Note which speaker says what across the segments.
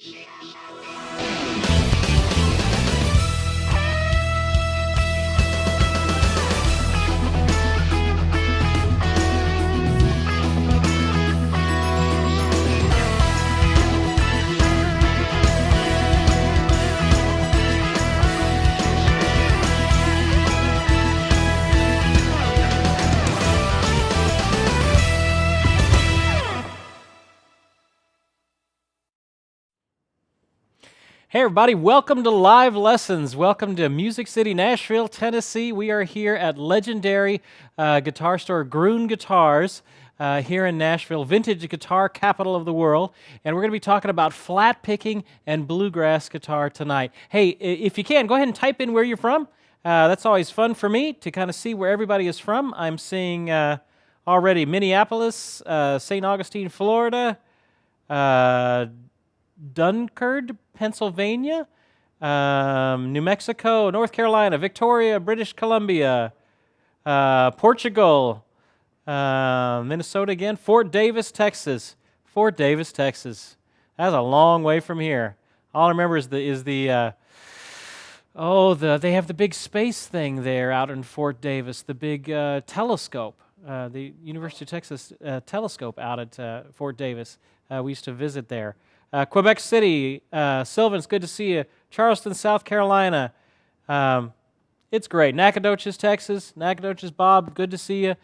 Speaker 1: Hey everybody, welcome to Live Lessons. Welcome to Music City, Nashville, Tennessee. We are here at legendary guitar store Grier Guitars here in Nashville, vintage guitar capital of the world. And we're going to be talking about flat picking and bluegrass guitar tonight. Hey, if you can, go ahead and type in where you're from. That's always fun for me to kind of see where everybody is from. I'm seeing already Minneapolis, St. Augustine, Florida, Dunkard, Pennsylvania, New Mexico, North Carolina, Victoria, British Columbia, Portugal, Minnesota again, Fort Davis, Texas. Fort Davis, Texas. That's a long way from here. All I remember is they have the big space thing there out in Fort Davis, the big telescope, the University of Texas telescope out at Fort Davis. We used to visit there. Quebec City, Sylvan, it's good to see you. Charleston, South Carolina, it's great. Nacogdoches, Texas, Nacogdoches, Bob, good to see you.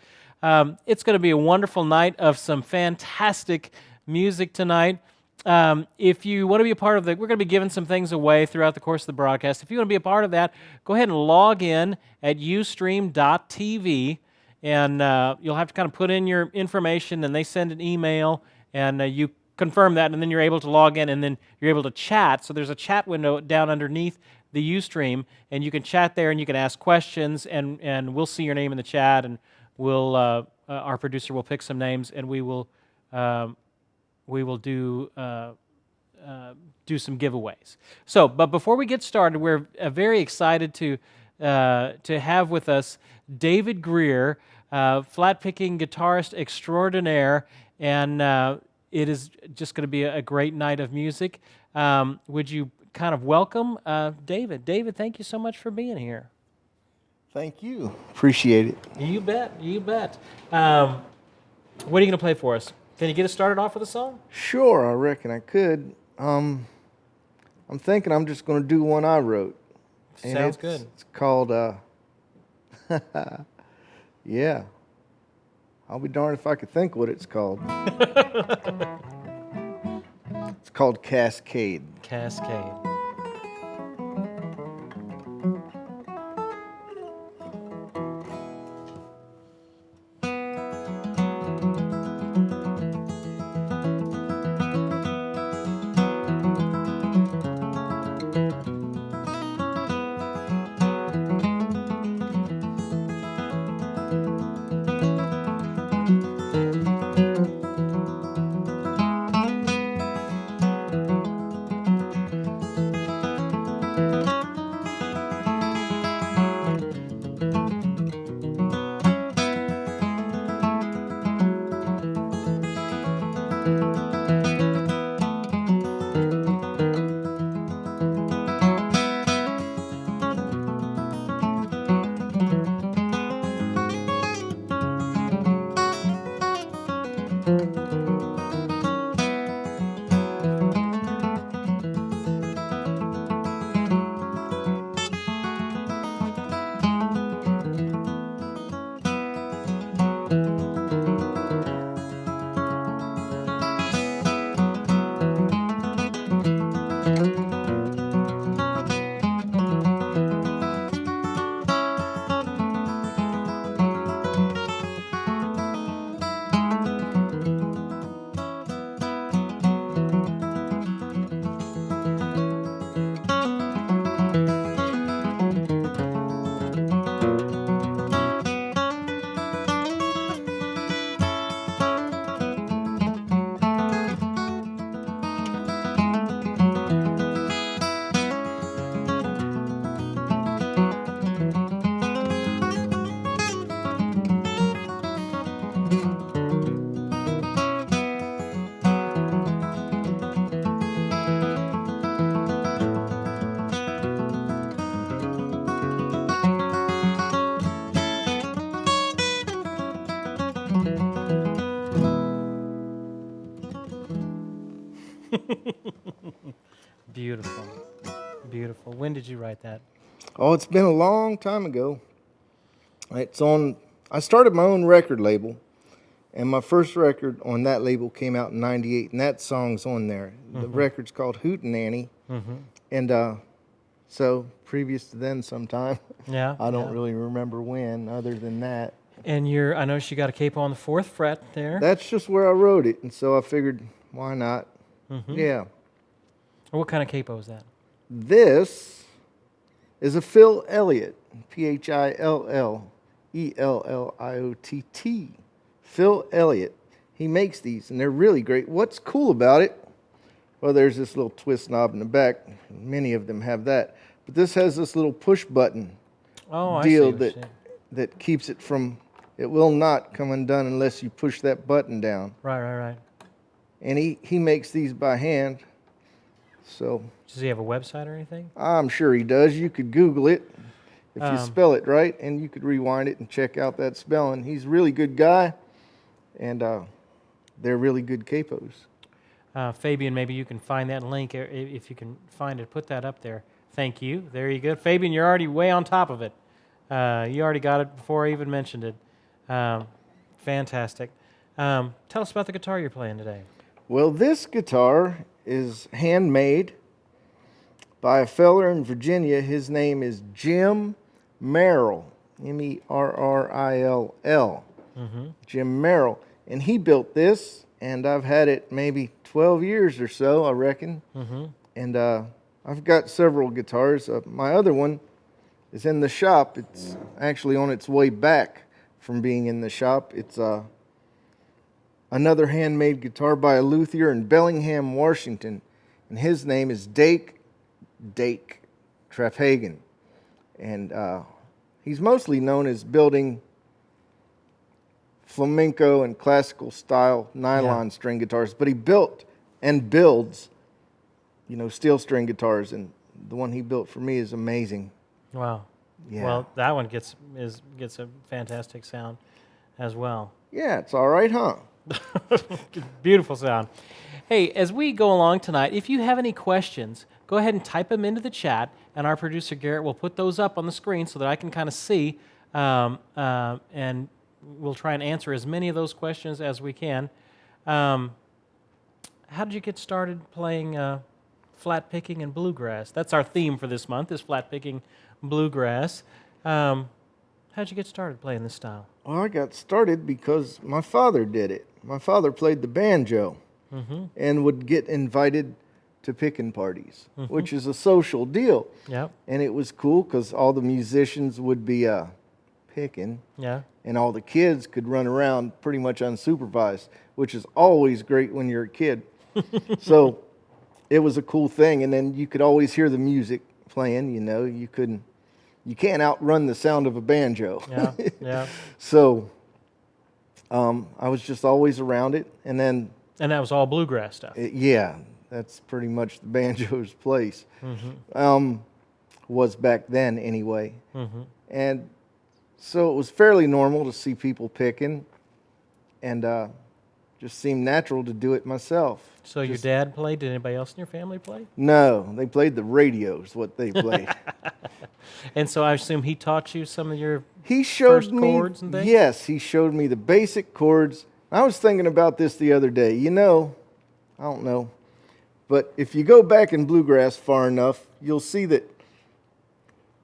Speaker 1: It's going to be a wonderful night of some fantastic music tonight. If you want to be a part of we're going to be giving some things away throughout the course of the broadcast. If you want to be a part of that, go ahead and log in at ustream.tv, and you'll have to kind of put in your information, and they send an email, and you confirm that, and then you're able to log in, and then you're able to chat. So there's a chat window down underneath the Ustream, and you can chat there, and you can ask questions, and we'll see your name in the chat, and we'll our producer will pick some names, and we will do some giveaways. So, but before we get started, we're very excited to have with us David Grier, flat-picking guitarist extraordinaire, and it is just going to be a great night of music. Would you kind of welcome David? David, thank you so much for being here.
Speaker 2: Thank you. Appreciate it.
Speaker 1: You bet. You bet. What are you going to play for us? Can you get us started off with a song?
Speaker 2: Sure, I reckon I could. I'm thinking I'm just going to do one I wrote.
Speaker 1: Sounds good.
Speaker 2: It's called, yeah. I'll be darned if I could think what it's called. It's called Cascade.
Speaker 1: Cascade. Beautiful. Beautiful. When did you write that?
Speaker 2: Oh, it's been a long time ago. I started my own record label, and my first record on that label came out in '98, and that song's on there. The record's called Hootenanny, and so previous to then sometime,
Speaker 1: Yeah.
Speaker 2: I don't really remember when, other than that.
Speaker 1: And I noticed you got a capo on the 4th fret there.
Speaker 2: That's just where I wrote it, and so I figured, why not? Yeah.
Speaker 1: What kind of capo is that?
Speaker 2: This is a Phil Elliott, Phillelliott. Phil Elliott. He makes these, and they're really great. What's cool about it? Well, there's this little twist knob in the back. Many of them have that. But this has this little push button deal that keeps it from, it will not come undone unless you push that button down.
Speaker 1: Right.
Speaker 2: And he makes these by hand. So
Speaker 1: Does he have a website or anything?
Speaker 2: I'm sure he does. You could Google it if you spell it right, and you could rewind it and check out that spelling. He's a really good guy, and they're really good capos.
Speaker 1: Fabian, maybe you can find that link. If you can find it, put that up there. Thank you. There you go. Fabian, you're already way on top of it. You already got it before I even mentioned it. Fantastic. Tell us about the guitar you're playing today.
Speaker 2: Well, this guitar is handmade by a feller in Virginia. His name is Jim Merrill, Merrill. Jim Merrill. And he built this, and I've had it maybe 12 years or so, I reckon. And I've got several guitars. My other one is in the shop. It's actually on its way back from being in the shop. It's another handmade guitar by a luthier in Bellingham, Washington. And his name is Dake Traphagen. And he's mostly known as building flamenco and classical style nylon string guitars. But he built and builds, steel string guitars. And the one he built for me is amazing.
Speaker 1: Wow.
Speaker 2: Yeah.
Speaker 1: Well, that one gets a fantastic sound as well.
Speaker 2: Yeah, it's all right, huh?
Speaker 1: Beautiful sound. Hey, as we go along tonight, if you have any questions, go ahead and type them into the chat, and our producer Garrett will put those up on the screen so that I can kind of see, and we'll try and answer as many of those questions as we can. How did you get started playing flat picking and bluegrass? That's our theme for this month, is flat picking bluegrass. How did you get started playing this style?
Speaker 2: Well, I got started because my father did it. My father played the banjo and would get invited to picking parties, which is a social deal.
Speaker 1: Yep.
Speaker 2: And it was cool because all the musicians would be picking, and all the kids could run around pretty much unsupervised, which is always great when you're a kid. So it was a cool thing, and then you could always hear the music playing. You can't outrun the sound of a banjo.
Speaker 1: Yeah.
Speaker 2: So I was just always around it, and
Speaker 1: that was all bluegrass stuff.
Speaker 2: That's pretty much the banjo's place. Was back then anyway. And so it was fairly normal to see people picking, and just seemed natural to do it myself.
Speaker 1: So your dad played? Did anybody else in your family play?
Speaker 2: No, they played the radios, what they played.
Speaker 1: And so I assume he taught you some of your
Speaker 2: chords
Speaker 1: and things?
Speaker 2: Yes, he showed me the basic chords. I was thinking about this the other day. I don't know, but if you go back in bluegrass far enough, you'll see that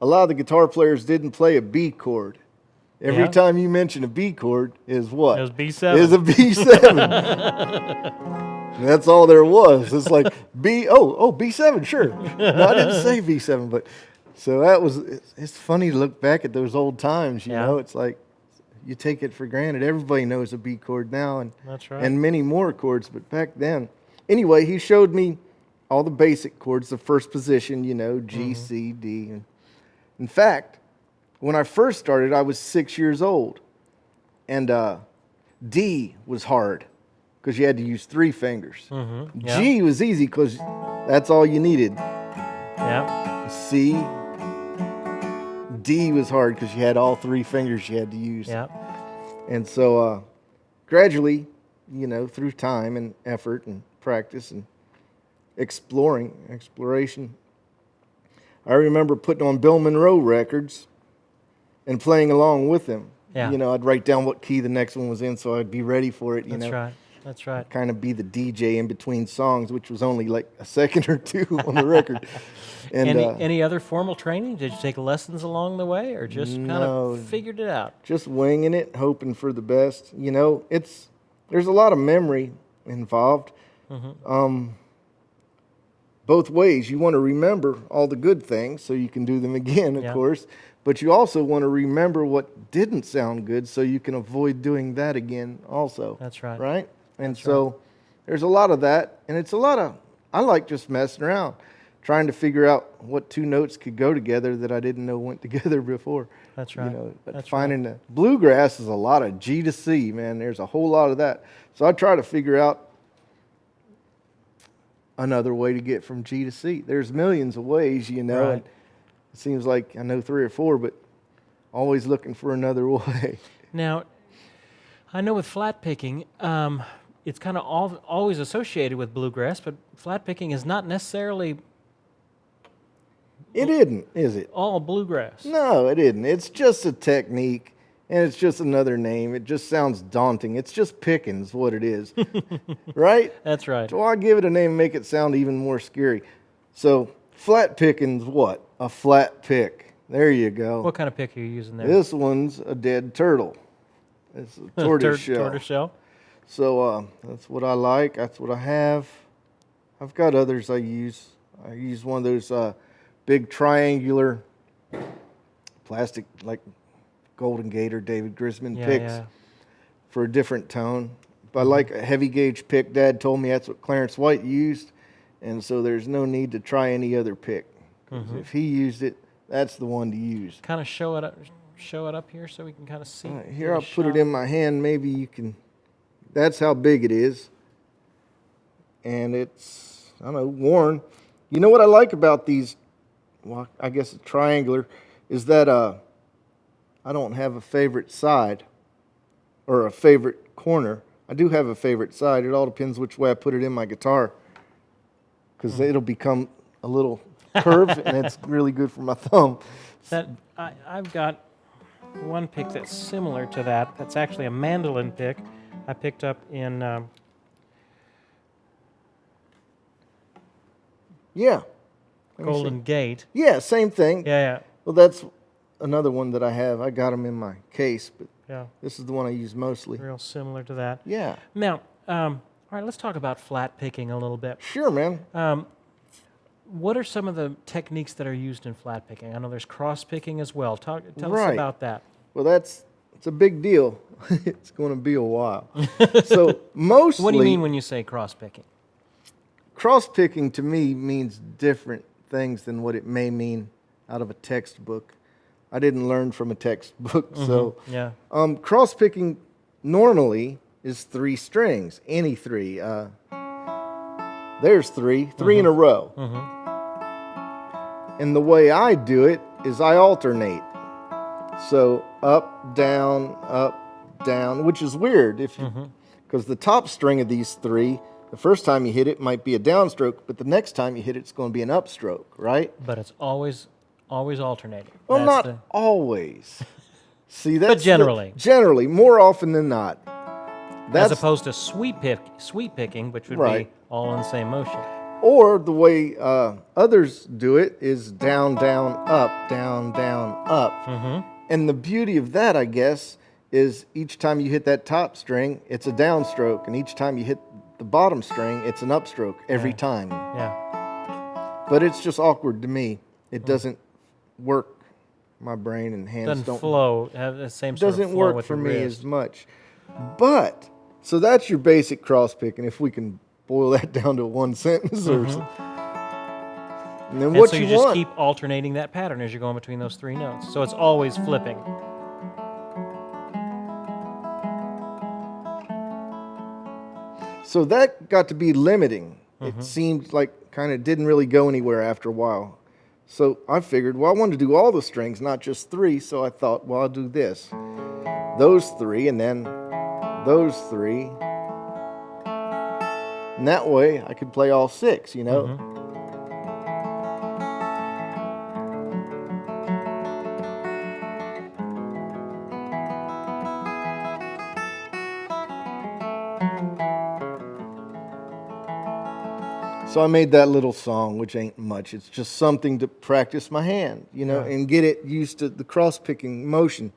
Speaker 2: a lot of the guitar players didn't play a B chord. Every time you mention a B chord is what?
Speaker 1: It was B7.
Speaker 2: Is a B7. That's all there was. It's like B7, sure. No, I didn't say B7, but so it's funny to look back at those old times, you know. It's like you take it for granted. Everybody knows a B chord now, and
Speaker 1: that's right.
Speaker 2: And many more chords, but back then. Anyway, he showed me all the basic chords, the first position, G, C, D. And in fact, when I first started, I was 6 years old, and D was hard because you had to use 3 fingers. G was easy because that's all you needed. C, D was hard because you had all 3 fingers you had to use. And so gradually, through time and effort and practice and exploration. I remember putting on Bill Monroe records and playing along with him.
Speaker 1: Yeah.
Speaker 2: You know, I'd write down what key the next one was in so I'd be ready for it,
Speaker 1: That's right. That's right.
Speaker 2: Kind of be the DJ in between songs, which was only like a second or two on the record. And
Speaker 1: any other formal training? Did you take lessons along the way, or just kind of figured it out?
Speaker 2: Just winging it, hoping for the best. You know, there's a lot of memory involved. Both ways. You want to remember all the good things so you can do them again, of course. But you also want to remember what didn't sound good so you can avoid doing that again also.
Speaker 1: That's right.
Speaker 2: Right? And there's a lot of that. And it's a lot of, I like just messing around, trying to figure out what two notes could go together that I didn't know went together before.
Speaker 1: That's right.
Speaker 2: You know, but
Speaker 1: That's
Speaker 2: finding the bluegrass is a lot of G to C, man. There's a whole lot of that. So I try to figure out another way to get from G to C. There's millions of ways, you know.
Speaker 1: Right.
Speaker 2: And it seems like I know 3 or 4, but always looking for another way.
Speaker 1: Now, I know with flat picking, it's kind of always associated with bluegrass, but flat picking is not necessarily
Speaker 2: It isn't, is it?
Speaker 1: all bluegrass.
Speaker 2: No, it isn't. It's just a technique, and it's just another name. It just sounds daunting. It's just pickings, what it is. Right?
Speaker 1: That's right.
Speaker 2: So I give it a name and make it sound even more scary. So flat picking's what? A flat pick. There you go.
Speaker 1: What kind of pick are you using there?
Speaker 2: This one's a dead turtle. It's a tortoise shell.
Speaker 1: Tortoise shell?
Speaker 2: So that's what I like. That's what I have. I've got others I use. I use one of those big triangular plastic, like Golden Gate or David Grisman picks for a different tone. But I like a heavy gauge pick. Dad told me that's what Clarence White used, and so there's no need to try any other pick. 'Cause if he used it, that's the one to use.
Speaker 1: Kind of show it up here so we can kind of see.
Speaker 2: Here, I'll put it in my hand. Maybe you can. That's how big it is. And it's, I don't know, worn. You know what I like about these, well, I guess it's triangular, is that I don't have a favorite side or a favorite corner. I do have a favorite side. It all depends which way I put it in my guitar, because it'll become a little curved, and it's really good for my thumb.
Speaker 1: I've got one pick that's similar to that. That's actually a mandolin pick I picked up in Golden Gate.
Speaker 2: Yeah, same thing.
Speaker 1: Yeah.
Speaker 2: Well, that's another one that I have. I got them in my case, but
Speaker 1: Yeah.
Speaker 2: this is the one I use mostly.
Speaker 1: Real similar to that.
Speaker 2: Yeah.
Speaker 1: Now, all right, let's talk about flat picking a little bit.
Speaker 2: Sure, man.
Speaker 1: What are some of the techniques that are used in flat picking? I know there's cross picking as well. Tell us
Speaker 2: Right.
Speaker 1: about that.
Speaker 2: Well, it's a big deal. It's going to be a while. So mostly,
Speaker 1: What do you mean when you say cross picking?
Speaker 2: cross picking to me means different things than what it may mean out of a textbook. I didn't learn from a textbook, so
Speaker 1: Yeah.
Speaker 2: cross picking normally is 3 strings, any 3. There's 3 in a row. And the way I do it is I alternate. So up, down, which is weird if because the top string of these 3, the first time you hit it might be a downstroke, but the next time you hit it, it's going to be an upstroke, right?
Speaker 1: But it's always alternating.
Speaker 2: Well,
Speaker 1: That's
Speaker 2: not always. See, that's
Speaker 1: But generally.
Speaker 2: generally, more often than not.
Speaker 1: as opposed to sweep picking, which would
Speaker 2: Right.
Speaker 1: be all in the same motion.
Speaker 2: Or the way others do it is down, down, up, down, down, up. And the beauty of that, I guess, is each time you hit that top string, it's a downstroke, and each time you hit the bottom string, it's an upstroke every time.
Speaker 1: Yeah.
Speaker 2: But it's just awkward to me. It doesn't work. My brain and hands
Speaker 1: Doesn't
Speaker 2: don't
Speaker 1: flow. Have the same sort of
Speaker 2: doesn't
Speaker 1: flow
Speaker 2: work
Speaker 1: with
Speaker 2: for
Speaker 1: your
Speaker 2: me
Speaker 1: wrist.
Speaker 2: as much. But so that's your basic cross picking. If we can boil that down to one sentence, or something. And then
Speaker 1: And
Speaker 2: what
Speaker 1: so
Speaker 2: you
Speaker 1: you just
Speaker 2: want?
Speaker 1: keep alternating that pattern as you're going between those 3 notes. So it's always flipping.
Speaker 2: So that got to be limiting. It seemed like kind of didn't really go anywhere after a while. So I figured, well, I wanted to do all the strings, not just 3. So I thought, well, I'll do this. Those 3, and then those 3. And that way I could play all 6, you know. So I made that little song, which ain't much. It's just something to practice my hand, you know, and get it used to the cross-picking motion.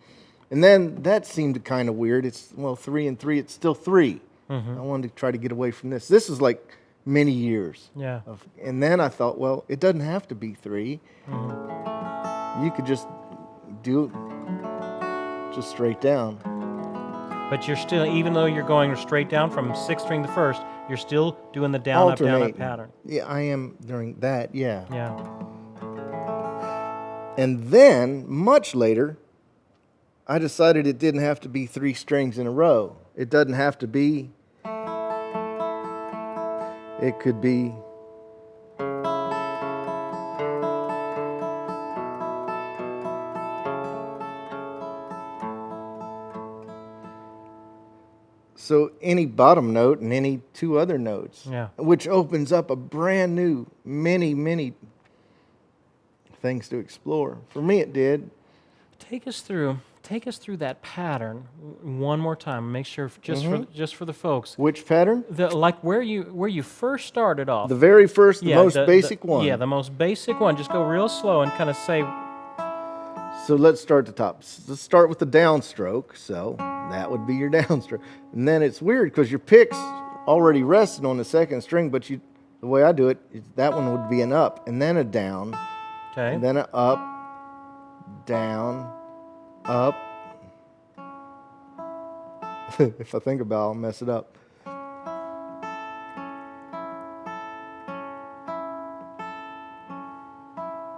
Speaker 2: And then that seemed kind of weird. It's, well, 3 and 3, it's still 3. I wanted to try to get away from this. This is like many years.
Speaker 1: Yeah.
Speaker 2: And then I thought, well, it doesn't have to be 3. You could just do it just straight down.
Speaker 1: But you're still, even though you're going straight down from 6th string to 1st, you're still doing the down, up, down, up pattern.
Speaker 2: Yeah, I am during that, yeah.
Speaker 1: Yeah.
Speaker 2: And then, much later, I decided it didn't have to be 3 strings in a row. It doesn't have to be. It could be. So any bottom note and any 2 other notes, which opens up a brand new, many things to explore. For me, it did.
Speaker 1: Take us through that pattern one more time. Make sure just for the folks.
Speaker 2: Which pattern?
Speaker 1: Like where you first started off.
Speaker 2: The very first, the most basic one.
Speaker 1: Yeah, the most basic one. Just go real slow and kind of say.
Speaker 2: So let's start at the top. Let's start with the downstroke. So that would be your downstroke. And then it's weird because your pick's already resting on the 2nd string, but the way I do it, that one would be an up and then a down.
Speaker 1: Okay.
Speaker 2: And then an up, down, up. If I think about it, I'll mess it up.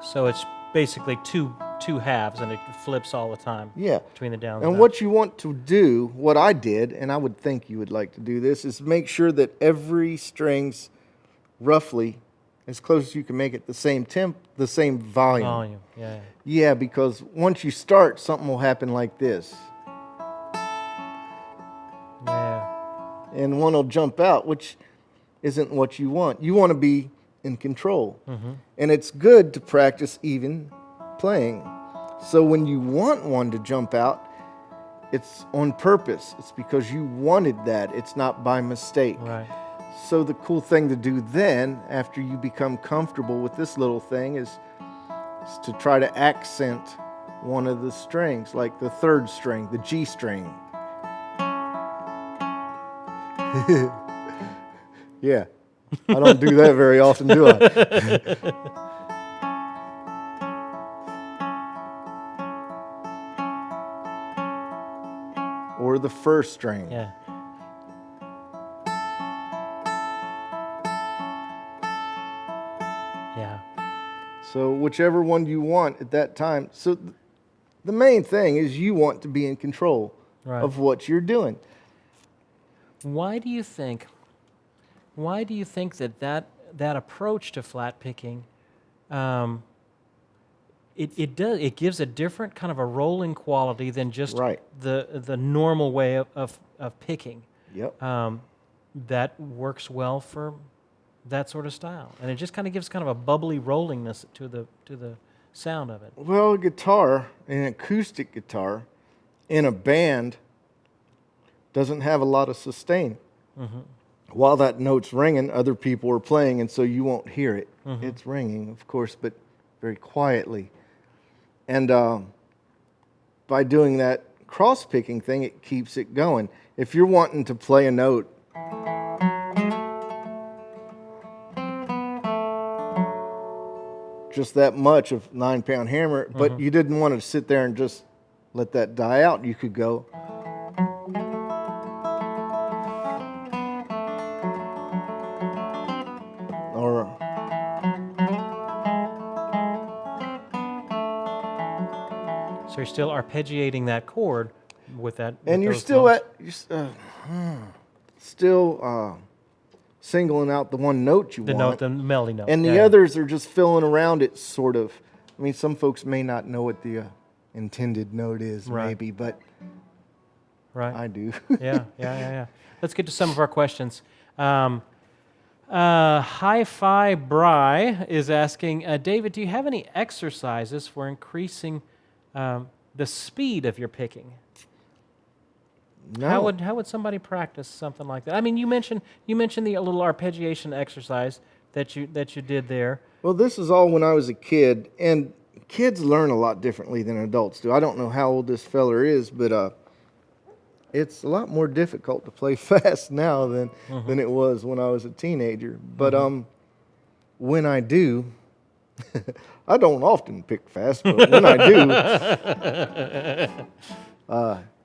Speaker 1: So it's basically two halves, and it flips all the time.
Speaker 2: Yeah.
Speaker 1: Between the downs.
Speaker 2: And what you want to do, what I did, and I would think you would like to do this, is make sure that every string's roughly as close as you can make it the same temp, the same volume.
Speaker 1: Volume, yeah.
Speaker 2: Yeah, because once you start, something will happen like this.
Speaker 1: Yeah.
Speaker 2: And one will jump out, which isn't what you want. You want to be in control. And it's good to practice even playing. So when you want one to jump out, it's on purpose. It's because you wanted that. It's not by mistake.
Speaker 1: Right.
Speaker 2: So the cool thing to do then, after you become comfortable with this little thing, is to try to accent one of the strings, like the 3rd string, the G string. Yeah, I don't do that very often, do I? Or the 1st string.
Speaker 1: Yeah. Yeah.
Speaker 2: So whichever one you want at that time. So the main thing is you want to be in control of what you're doing.
Speaker 1: Why do you think that approach to flat picking, it gives a different kind of a rolling quality than just the normal way of picking.
Speaker 2: Yep.
Speaker 1: That works well for that sort of style, and it just kind of gives kind of a bubbly rollingness to the sound of it.
Speaker 2: Well, a guitar, an acoustic guitar, in a band, doesn't have a lot of sustain. While that note's ringing, other people are playing, and so you won't hear it. It's ringing, of course, but very quietly. And by doing that cross-picking thing, it keeps it going. If you're wanting to play a note, just that much of 9-pound hammer, but you didn't want to sit there and just let that die out, you could go. Or
Speaker 1: so you're still arpeggiating that chord with that.
Speaker 2: And you're still singling out the one note you want.
Speaker 1: The melody note.
Speaker 2: And the others are just filling around it, sort of. I mean, some folks may not know what the intended note is, maybe, but I do.
Speaker 1: Yeah. Let's get to some of our questions. Hi-Fi Bry is asking, David, do you have any exercises for increasing the speed of your picking?
Speaker 2: No.
Speaker 1: How would somebody practice something like that? I mean, you mentioned the little arpeggiation exercise that you did there.
Speaker 2: Well, this is all when I was a kid, and kids learn a lot differently than adults do. I don't know how old this feller is, but it's a lot more difficult to play fast now than it was when I was a teenager. But when I do, I don't often pick fast, but when I do,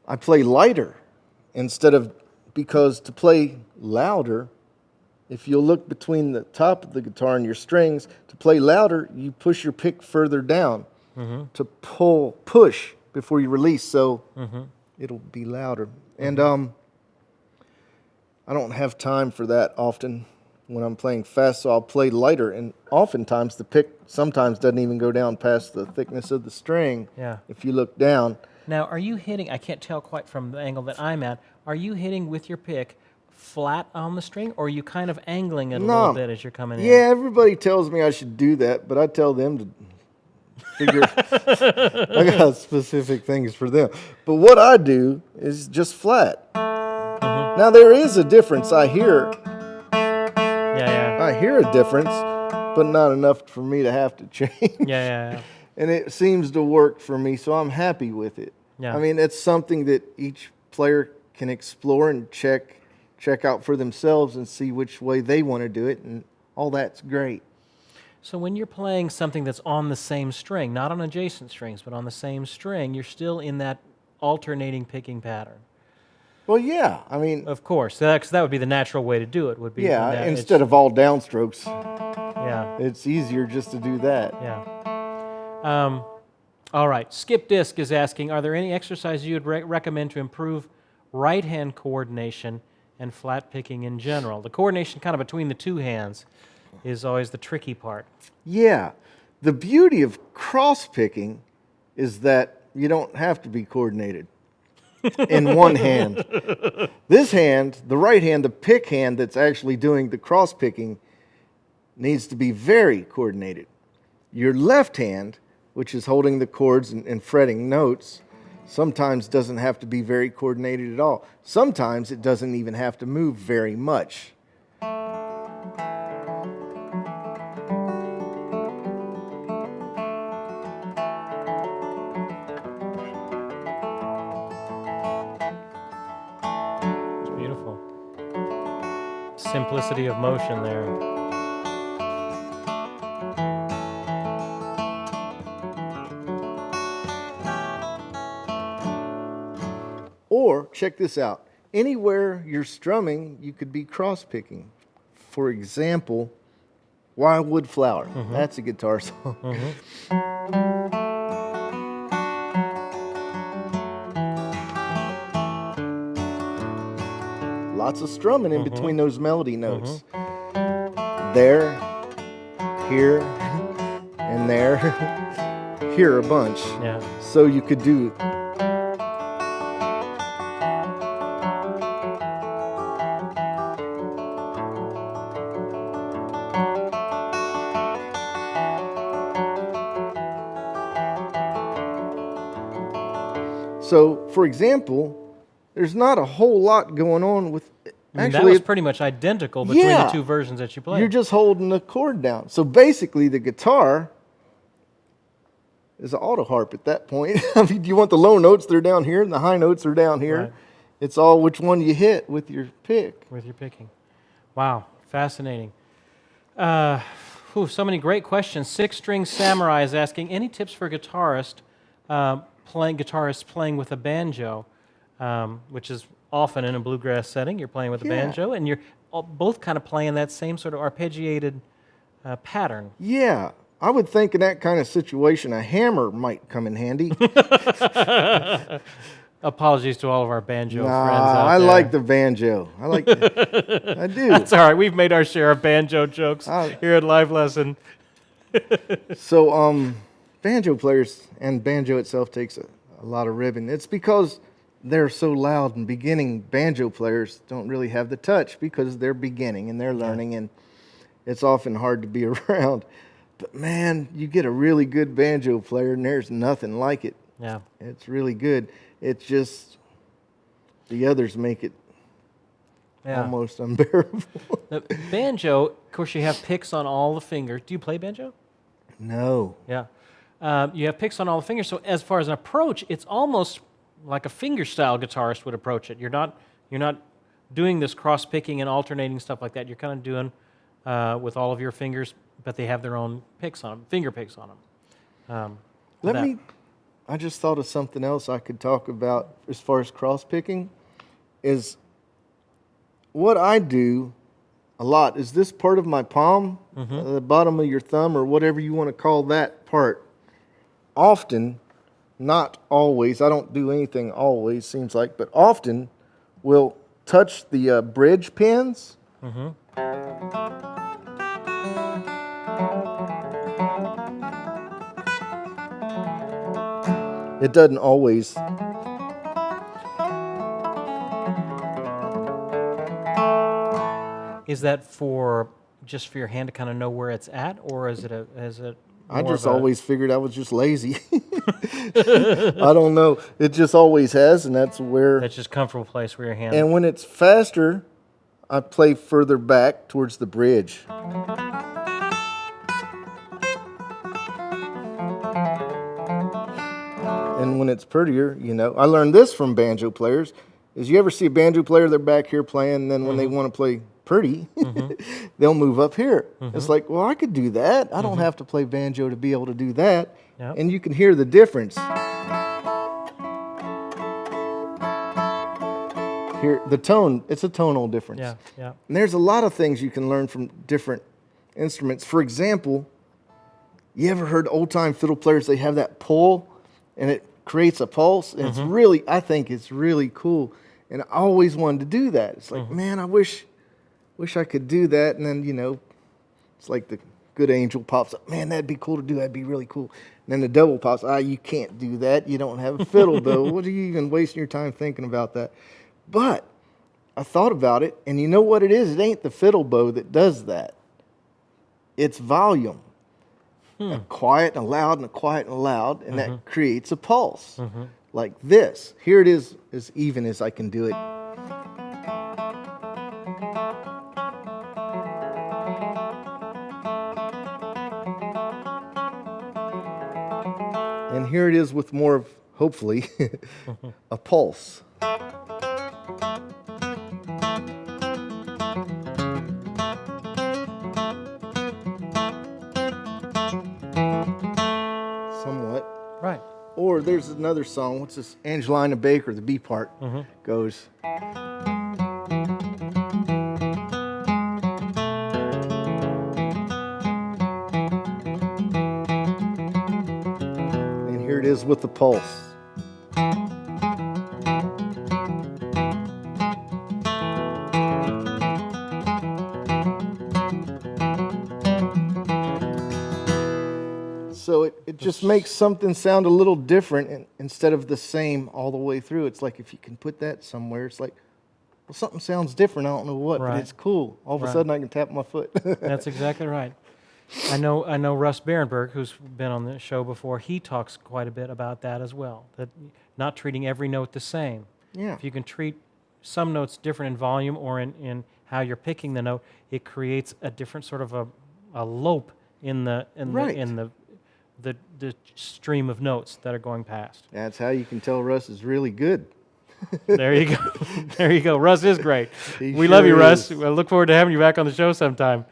Speaker 2: I play lighter because to play louder, if you'll look between the top of the guitar and your strings, to play louder, you push your pick further down to push before you release, so it'll be louder. And I don't have time for that often when I'm playing fast, so I'll play lighter, and oftentimes the pick sometimes doesn't even go down past the thickness of the string.
Speaker 1: Yeah.
Speaker 2: If you look down.
Speaker 1: Now, are you hitting, I can't tell quite from the angle that I'm at, are you hitting with your pick flat on the string, or are you kind of angling it a little bit as you're coming in?
Speaker 2: Yeah, everybody tells me I should do that, but I tell them to figure. I got specific things for them. But what I do is just flat. Now, there is a difference. I hear a difference, but not enough for me to have to change.
Speaker 1: Yeah.
Speaker 2: And it seems to work for me, so I'm happy with it.
Speaker 1: Yeah.
Speaker 2: I mean, it's something that each player can explore and check out for themselves and see which way they want to do it, and all that's great.
Speaker 1: So when you're playing something that's on the same string, not on adjacent strings, but on the same string, you're still in that alternating picking pattern.
Speaker 2: Well, yeah, I mean...
Speaker 1: Of course, that would be the natural way to do it. Would be
Speaker 2: instead of all downstrokes.
Speaker 1: Yeah.
Speaker 2: It's easier just to do that.
Speaker 1: Yeah. All right, Skip Disc is asking, are there any exercises you would recommend to improve right-hand coordination and flat picking in general? The coordination kind of between the two hands is always the tricky part.
Speaker 2: Yeah. The beauty of cross-picking is that you don't have to be coordinated in one hand. This hand, the right hand, the pick hand that's actually doing the cross-picking, needs to be very coordinated. Your left hand, which is holding the chords and fretting notes, sometimes doesn't have to be very coordinated at all. Sometimes it doesn't even have to move very much.
Speaker 1: It's beautiful. Simplicity of motion there.
Speaker 2: Or, check this out, anywhere you're strumming, you could be cross-picking. For example, Wildwood Flower. That's a guitar song. Lots of strumming in between those melody notes. There, here, and there. Here a bunch.
Speaker 1: Yeah.
Speaker 2: So you could do... So, for example, there's not a whole lot going on with...
Speaker 1: That was pretty much identical between the two versions that you played.
Speaker 2: You're just holding the chord down. So basically, the guitar is an auto harp at that point. I mean, you want the low notes, they're down here, and the high notes are down here.
Speaker 1: Right.
Speaker 2: It's all which one you hit with your pick.
Speaker 1: With your picking. Wow, fascinating. So many great questions. Six String Samurai is asking, any tips for guitarists playing with a banjo, which is often in a bluegrass setting. You're playing with a banjo, and you're both kind of playing that same sort of arpeggiated pattern.
Speaker 2: Yeah, I would think in that kind of situation, a hammer might come in handy.
Speaker 1: Apologies to all of our banjo friends out there.
Speaker 2: I like the banjo. I do.
Speaker 1: That's all right. We've made our share of banjo jokes here at Live Lesson.
Speaker 2: So, banjo players, and banjo itself takes a lot of ribbon. It's because they're so loud, and beginning banjo players don't really have the touch because they're beginning and they're learning. And it's often hard to be around. But man, you get a really good banjo player, and there's nothing like it.
Speaker 1: Yeah.
Speaker 2: It's really good. It's just the others make it almost unbearable.
Speaker 1: The banjo, of course, you have picks on all the fingers. Do you play banjo?
Speaker 2: No.
Speaker 1: Yeah. You have picks on all the fingers, so as far as an approach, it's almost like a fingerstyle guitarist would approach it. You're not doing this cross-picking and alternating stuff like that. You're kind of doing with all of your fingers, but they have their own picks on them, finger picks on them.
Speaker 2: I just thought of something else I could talk about as far as cross-picking is what I do a lot is this part of my palm, the bottom of your thumb, or whatever you want to call that part. Often, not always, I don't do anything always, seems like, but often will touch the bridge pins. It doesn't always.
Speaker 1: Is that just for your hand to kind of know where it's at, or is it
Speaker 2: I just always figured I was just lazy. I don't know. It just always has, and that's
Speaker 1: just comfortable place where your hand.
Speaker 2: And when it's faster, I play further back towards the bridge. And when it's prettier, I learned this from banjo players, is you ever see a banjo player, they're back here playing, and then when they want to play pretty, they'll move up here. It's like, well, I could do that. I don't have to play banjo to be able to do that.
Speaker 1: Yep.
Speaker 2: And you can hear the difference. Here, the tone, it's a tonal difference.
Speaker 1: Yeah, yeah.
Speaker 2: And there's a lot of things you can learn from different instruments. For example, you ever heard old-time fiddle players, they have that pull, and it creates a pulse, and I think it's really cool. And I always wanted to do that. It's like, man, I wish I could do that. And then, it's like the good angel pops up. Man, that'd be cool to do. That'd be really cool. And then the double pops. You can't do that. You don't have a fiddle, though. What are you even wasting your time thinking about that? But I thought about it, and you know what it is? It ain't the fiddle bow that does that. It's volume. A quiet and a loud and a quiet and a loud, and that creates a pulse. Like this. Here it is as even as I can do it. And here it is with more of, hopefully, a pulse. Somewhat.
Speaker 1: Right.
Speaker 2: Or there's another song, what's this? Angelina Baker, the B part goes. And here it is with the pulse. So it just makes something sound a little different instead of the same all the way through. It's like if you can put that somewhere, it's like, well, something sounds different. I don't know what, but it's cool. All of a sudden, I can tap my foot.
Speaker 1: That's exactly right. I know Russ Behrenberg, who's been on the show before, he talks quite a bit about that as well, that not treating every note the same.
Speaker 2: Yeah.
Speaker 1: If you can treat some notes different in volume or in how you're picking the note, it creates a different sort of a lope in the stream of notes that are going past.
Speaker 2: That's how you can tell Russ is really good.
Speaker 1: There you go. There you go. Russ is great. We
Speaker 2: Sure
Speaker 1: love you, Russ.
Speaker 2: is.
Speaker 1: I look forward to having you back on the show sometime.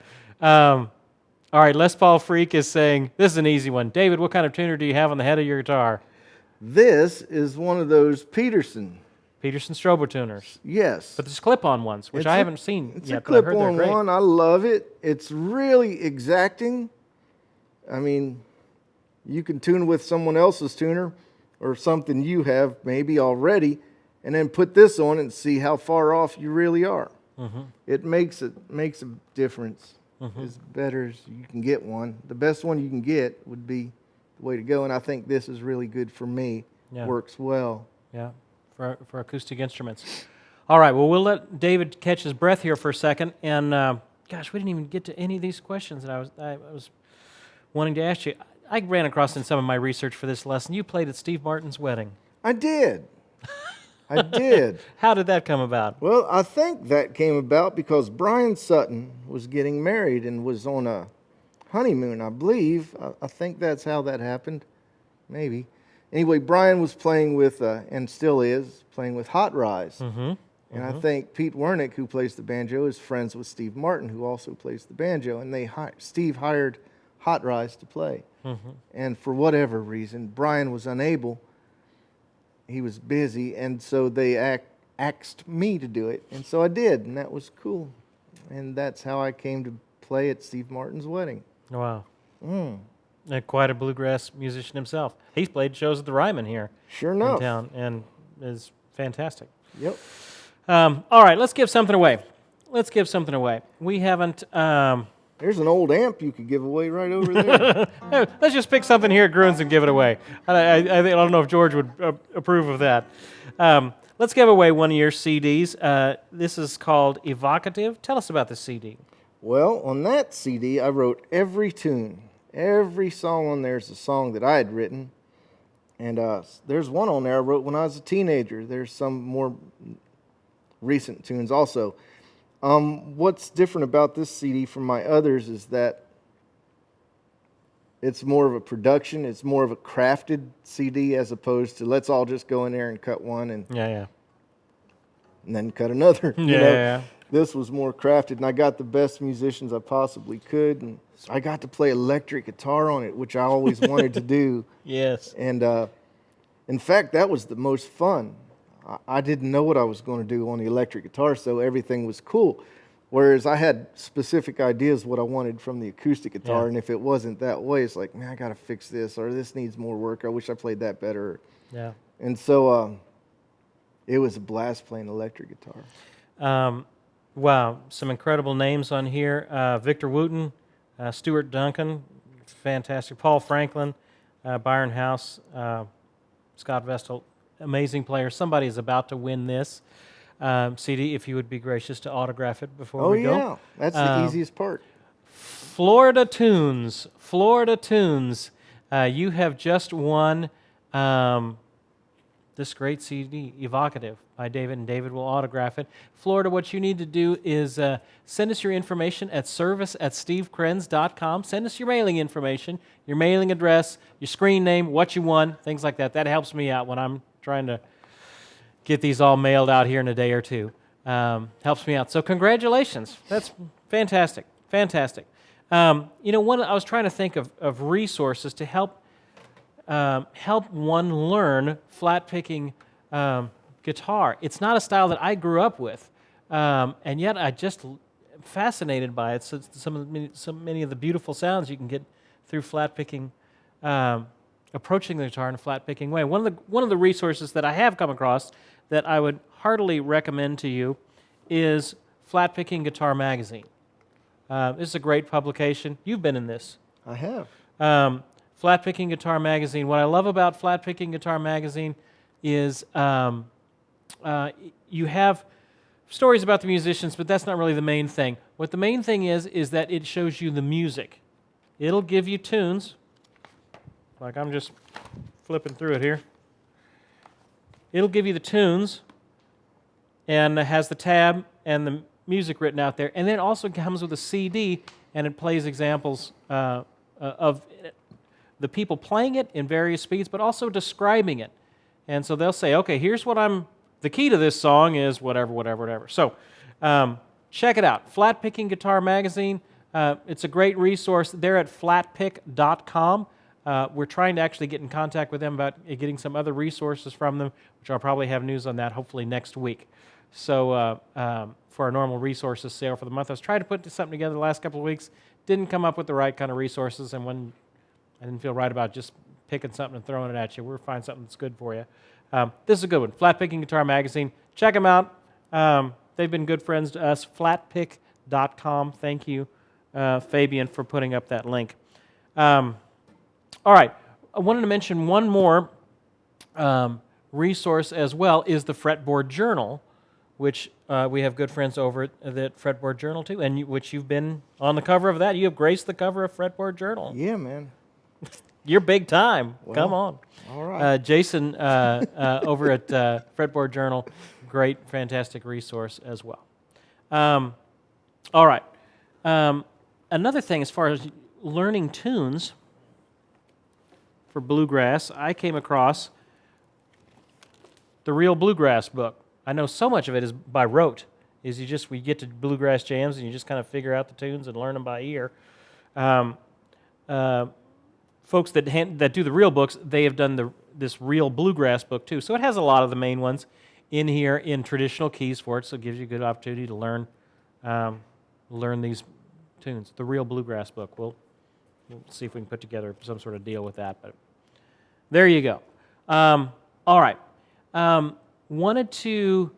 Speaker 1: All right, Les Paul Freak is saying, this is an easy one. David, what kind of tuner do you have on the head of your guitar?
Speaker 2: This is one of those Peterson.
Speaker 1: Peterson Strobo tuners.
Speaker 2: Yes.
Speaker 1: But there's clip-on ones, which I haven't seen
Speaker 2: It's
Speaker 1: yet,
Speaker 2: a
Speaker 1: but I've heard they're
Speaker 2: clip-on
Speaker 1: great.
Speaker 2: one. I love it. It's really exacting. I mean, you can tune with someone else's tuner or something you have maybe already, and then put this on and see how far off you really are. It makes a difference. As better as you can get one. The best one you can get would be the way to go, and I think this is really good for me.
Speaker 1: Yeah.
Speaker 2: Works well.
Speaker 1: Yeah, for acoustic instruments. All right, well, we'll let David catch his breath here for a second, and gosh, we didn't even get to any of these questions that I was wanting to ask you. I ran across in some of my research for this lesson. You played at Steve Martin's wedding.
Speaker 2: I did. I did.
Speaker 1: How did that come about?
Speaker 2: Well, I think that came about because Brian Sutton was getting married and was on a honeymoon, I believe. I think that's how that happened. Maybe. Anyway, Brian was playing with, and still is, playing with Hot Rise.
Speaker 1: Mm-hmm.
Speaker 2: And I think Pete Wernick, who plays the banjo, is friends with Steve Martin, who also plays the banjo. And Steve hired Hot Rise to play.
Speaker 1: Mm-hmm.
Speaker 2: And for whatever reason, Brian was unable. He was busy, and so they asked me to do it. And so I did, and that was cool. And that's how I came to play at Steve Martin's wedding.
Speaker 1: Wow. Quite a bluegrass musician himself. He's played shows at the Ryman here
Speaker 2: Sure enough.
Speaker 1: in town, and is fantastic.
Speaker 2: Yep.
Speaker 1: All right, let's give something away. We haven't...
Speaker 2: There's an old amp you could give away right over there.
Speaker 1: let's just pick something here at Gruen's and give it away. I don't know if George would approve of that. Let's give away one of your CDs. This is called Evocative. Tell us about this CD.
Speaker 2: Well, on that CD, I wrote every tune. Every song on there is a song that I had written. And there's one on there I wrote when I was a teenager. There's some more recent tunes also. What's different about this CD from my others is that it's more of a production. It's more of a crafted CD as opposed to let's all just go in there and cut one and then cut another.
Speaker 1: Yeah.
Speaker 2: This was more crafted, and I got the best musicians I possibly could, and I got to play electric guitar on it, which I always wanted to do.
Speaker 1: Yes.
Speaker 2: And in fact, that was the most fun. I didn't know what I was going to do on the electric guitar, so everything was cool. Whereas I had specific ideas what I wanted from the acoustic guitar, and if it wasn't that way, it's like, man, I got to fix this, or this needs more work. I wish I played that better.
Speaker 1: Yeah.
Speaker 2: And so it was a blast playing electric guitar.
Speaker 1: Wow, some incredible names on here. Victor Wooten, Stuart Duncan, fantastic. Paul Franklin, Byron House, Scott Vestal, amazing players. Somebody is about to win this CD. If you would be gracious to autograph it before we go.
Speaker 2: Oh, yeah. That's the easiest part.
Speaker 1: Florida Tunes. You have just won this great CD, Evocative, by David, and David will autograph it. Florida, what you need to do is send us your information at service@stevekrenz.com. Send us your mailing information, your mailing address, your screen name, what you won, things like that. That helps me out when I'm trying to get these all mailed out here in a day or two. Helps me out. So congratulations. That's fantastic. Fantastic. I was trying to think of resources to help one learn flat-picking guitar. It's not a style that I grew up with, and yet I just fascinated by it. So many of the beautiful sounds you can get through flat-picking, approaching the guitar in a flat-picking way. One of the resources that I have come across that I would heartily recommend to you is Flatpicking Guitar Magazine. This is a great publication. You've been in this.
Speaker 2: I have.
Speaker 1: Flatpicking Guitar Magazine. What I love about Flatpicking Guitar Magazine is you have stories about the musicians, but that's not really the main thing. What the main thing is that it shows you the music. It'll give you tunes, like I'm just flipping through it here. It'll give you the tunes, and it has the tab and the music written out there, and then it also comes with a CD, and it plays examples of the people playing it in various speeds, but also describing it. And so they'll say, okay, here's the key to this song is whatever. So check it out, Flatpicking Guitar Magazine. It's a great resource. They're at flatpick.com. We're trying to actually get in contact with them about getting some other resources from them, which I'll probably have news on that hopefully next week. So for our normal resources sale for the month, I was trying to put something together the last couple of weeks, didn't come up with the right kind of resources, and when I didn't feel right about just picking something and throwing it at you, we'll find something that's good for you. This is a good one, Flatpicking Guitar Magazine. Check them out. They've been good friends to us, flatpick.com. Thank you, Fabian, for putting up that link. All right, I wanted to mention one more resource as well is the Fretboard Journal, which we have good friends over at the Fretboard Journal too, and which you've been on the cover of that. You have graced the cover of Fretboard Journal.
Speaker 2: Yeah, man.
Speaker 1: You're big time.
Speaker 2: Well,
Speaker 1: Come on.
Speaker 2: All right.
Speaker 1: Jason over at Fretboard Journal, great, fantastic resource as well. All right. Another thing as far as learning tunes for bluegrass, I came across the Real Bluegrass book. I know so much of it is by rote. We get to bluegrass jams and you just kind of figure out the tunes and learn them by ear. Folks that do the real books, they have done this Real Bluegrass book too. So it has a lot of the main ones in here in traditional keys for it, so it gives you a good opportunity to learn these tunes. The Real Bluegrass book. We'll see if we can put together some sort of deal with that. But there you go. All right. Wanted to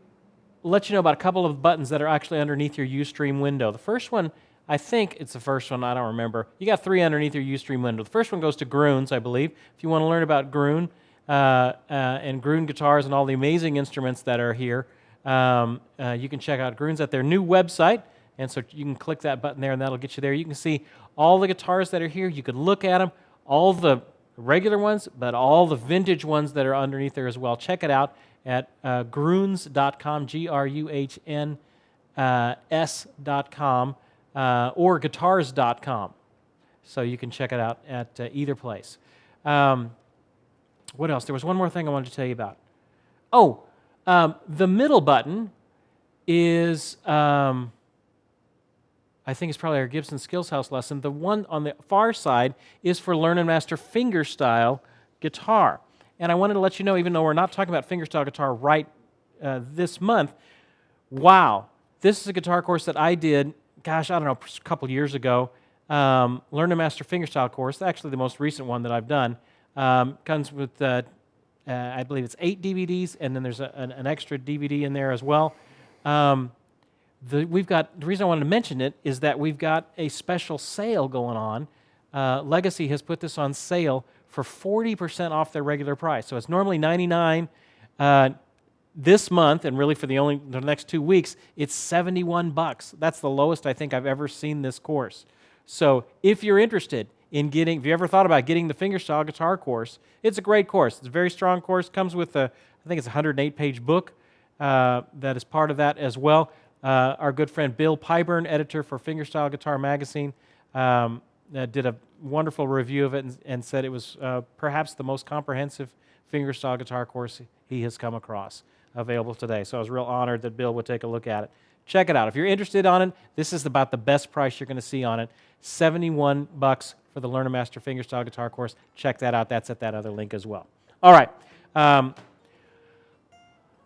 Speaker 1: let you know about a couple of buttons that are actually underneath your Ustream window. The first one, I think it's the first one, I don't remember. You got 3 underneath your Ustream window. The first one goes to Grunes, I believe. If you want to learn about Grune and Grune guitars and all the amazing instruments that are here, you can check out Grunes at their new website. And so you can click that button there and that'll get you there. You can see all the guitars that are here. You can look at them, all the regular ones, but all the vintage ones that are underneath there as well. Check it out at gruhns.com, gruhns.com, or guitars.com. So you can check it out at either place. What else? There was one more thing I wanted to tell you about. Oh, the middle button is, I think it's probably our Gibson Skills House lesson. The one on the far side is for Learn and Master fingerstyle guitar. And I wanted to let you know, even though we're not talking about fingerstyle guitar right this month, wow, this is a guitar course that I did, gosh, I don't know, a couple years ago. Learn and Master fingerstyle course, actually the most recent one that I've done. Comes with, I believe it's 8 DVDs, and then there's an extra DVD in there as well. The reason I wanted to mention it is that we've got a special sale going on. Legacy has put this on sale for 40% off their regular price. So it's normally $99 this month, and really for the next 2 weeks, it's $71. That's the lowest I think I've ever seen this course. So if you're interested in if you ever thought about getting the fingerstyle guitar course, it's a great course. It's a very strong course. Comes with I think it's a 108-page book that is part of that as well. Our good friend Bill Pyburn, editor for Fingerstyle Guitar Magazine, did a wonderful review of it and said it was perhaps the most comprehensive fingerstyle guitar course he has come across available today. So I was real honored that Bill would take a look at it. Check it out. If you're interested on it, this is about the best price you're going to see on it. $71 for the Learn and Master fingerstyle guitar course. Check that out. That's at that other link as well. All right.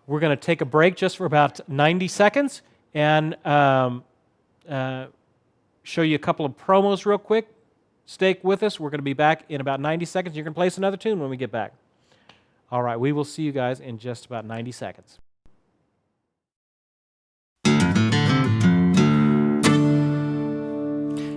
Speaker 1: We're going to take a break just for about 90 seconds and show you a couple of promos real quick. Stay with us. We're going to be back in about 90 seconds. You're going to place another tune when we get back. All right, we will see you guys in just about 90 seconds.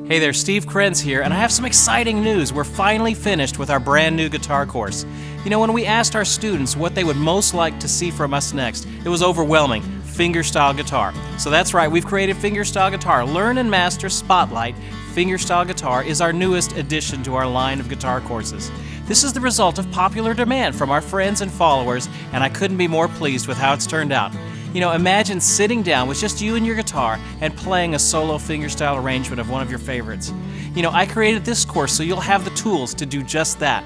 Speaker 1: Hey there, Steve Krenz here, and I have some exciting news. We're finally finished with our brand new guitar course. You know, when we asked our students what they would most like to see from us next, it was overwhelming. Fingerstyle guitar. So that's right, we've created Fingerstyle Guitar. Learn and Master Spotlight Fingerstyle Guitar is our newest addition to our line of guitar courses. This is the result of popular demand from our friends and followers, and I couldn't be more pleased with how it's turned out. You know, imagine sitting down with just you and your guitar and playing a solo fingerstyle arrangement of one of your favorites. You know, I created this course so you'll have the tools to do just that.